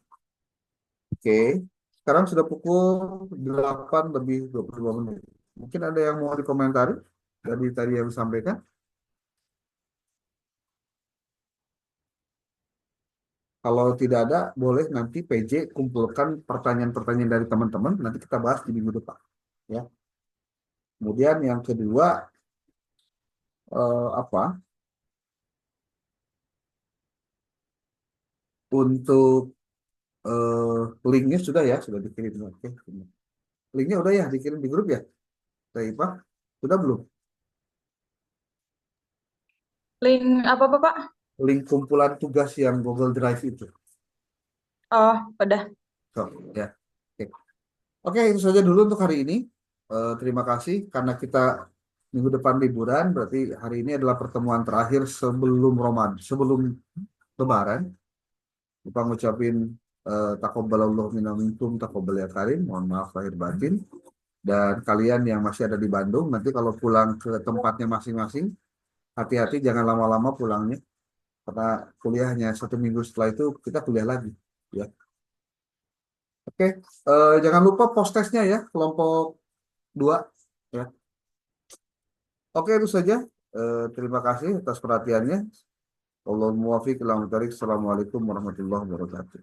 Oke. Sekarang sudah pukul 8 lebih 22 menit. Mungkin ada yang mau dikomentari dari tadi yang disampaikan? Kalau tidak ada, boleh nanti PJ kumpulkan pertanyaan-pertanyaan dari teman-teman. Nanti kita bahas di minggu depan. Ya. Kemudian yang kedua, apa? Untuk linknya sudah ya, sudah dikirim. Oke. Linknya udah ya, dikirim di grup ya? Pak, sudah belum? Link apa, Bapak? Link kumpulan tugas yang Google Drive itu. Oh, udah. So, ya. Oke, itu saja dulu untuk hari ini. Terima kasih karena kita minggu depan liburan, berarti hari ini adalah pertemuan terakhir sebelum Ramadan, sebelum Lebaran. Lupa ngucapin taqabbalallahu minna minkum taqabbal ya karim. Mohon maaf lahir batin. Dan kalian yang masih ada di Bandung, nanti kalau pulang ke tempatnya masing-masing, hati-hati jangan lama-lama pulangnya. Karena kuliahnya 1 minggu setelah itu kita kuliah lagi. Ya. Oke, jangan lupa post testnya ya, kelompok 2. Ya. Oke, itu saja. Terima kasih atas perhatiannya. Allahumma wafiq ila mubarik. Assalamualaikum warahmatullahi wabarakatuh.